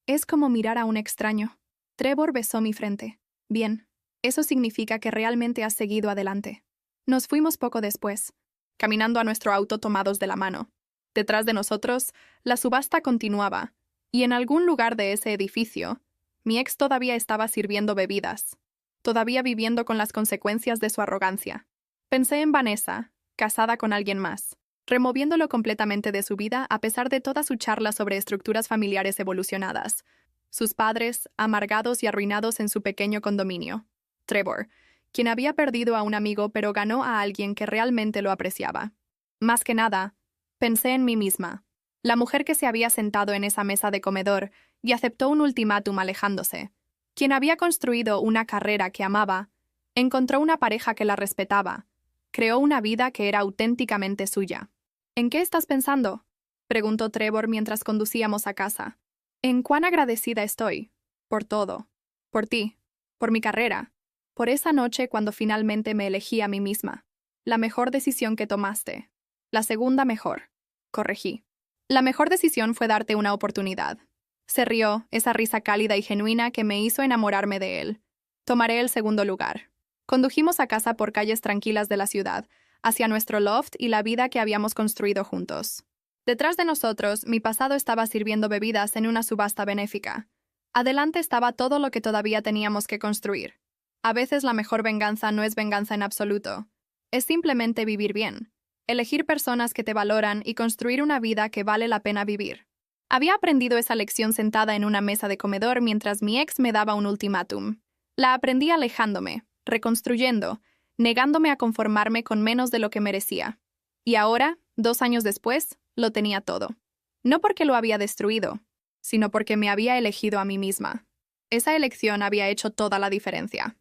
«Es como mirar a un extraño». Trevor besó mi frente. «Bien, eso significa que realmente has seguido adelante». Nos fuimos poco después, caminando a nuestro auto tomados de la mano. Detrás de nosotros, la subasta continuaba, y en algún lugar de ese edificio, mi ex todavía estaba sirviendo bebidas, todavía viviendo con las consecuencias de su arrogancia. Pensé en Vanessa, casada con alguien más, removiéndolo completamente de su vida a pesar de toda su charla sobre estructuras familiares evolucionadas, sus padres, amargados y arruinados en su pequeño condominio. Trevor, quien había perdido a un amigo pero ganó a alguien que realmente lo apreciaba. Más que nada, pensé en mí misma, la mujer que se había sentado en esa mesa de comedor y aceptó un ultimátum alejándose, quien había construido una carrera que amaba, encontró una pareja que la respetaba, creó una vida que era auténticamente suya. «¿En qué estás pensando?», preguntó Trevor mientras conducíamos a casa. «En cuán agradecida estoy. Por todo. Por ti. Por mi carrera. Por esa noche cuando finalmente me elegí a mí misma. La mejor decisión que tomaste. La segunda mejor», corregí. «La mejor decisión fue darte una oportunidad». Se rió, esa risa cálida y genuina que me hizo enamorarme de él. «Tomaré el segundo lugar». Condujimos a casa por calles tranquilas de la ciudad, hacia nuestro loft y la vida que habíamos construido juntos. Detrás de nosotros, mi pasado estaba sirviendo bebidas en una subasta benéfica. Adelante estaba todo lo que todavía teníamos que construir. A veces la mejor venganza no es venganza en absoluto. Es simplemente vivir bien, elegir personas que te valoran y construir una vida que vale la pena vivir. Había aprendido esa lección sentada en una mesa de comedor mientras mi ex me daba un ultimátum. La aprendí alejándome, reconstruyendo, negándome a conformarme con menos de lo que merecía. Y ahora, 2 años después, lo tenía todo. No porque lo había destruido, sino porque me había elegido a mí misma. Esa elección había hecho toda la diferencia.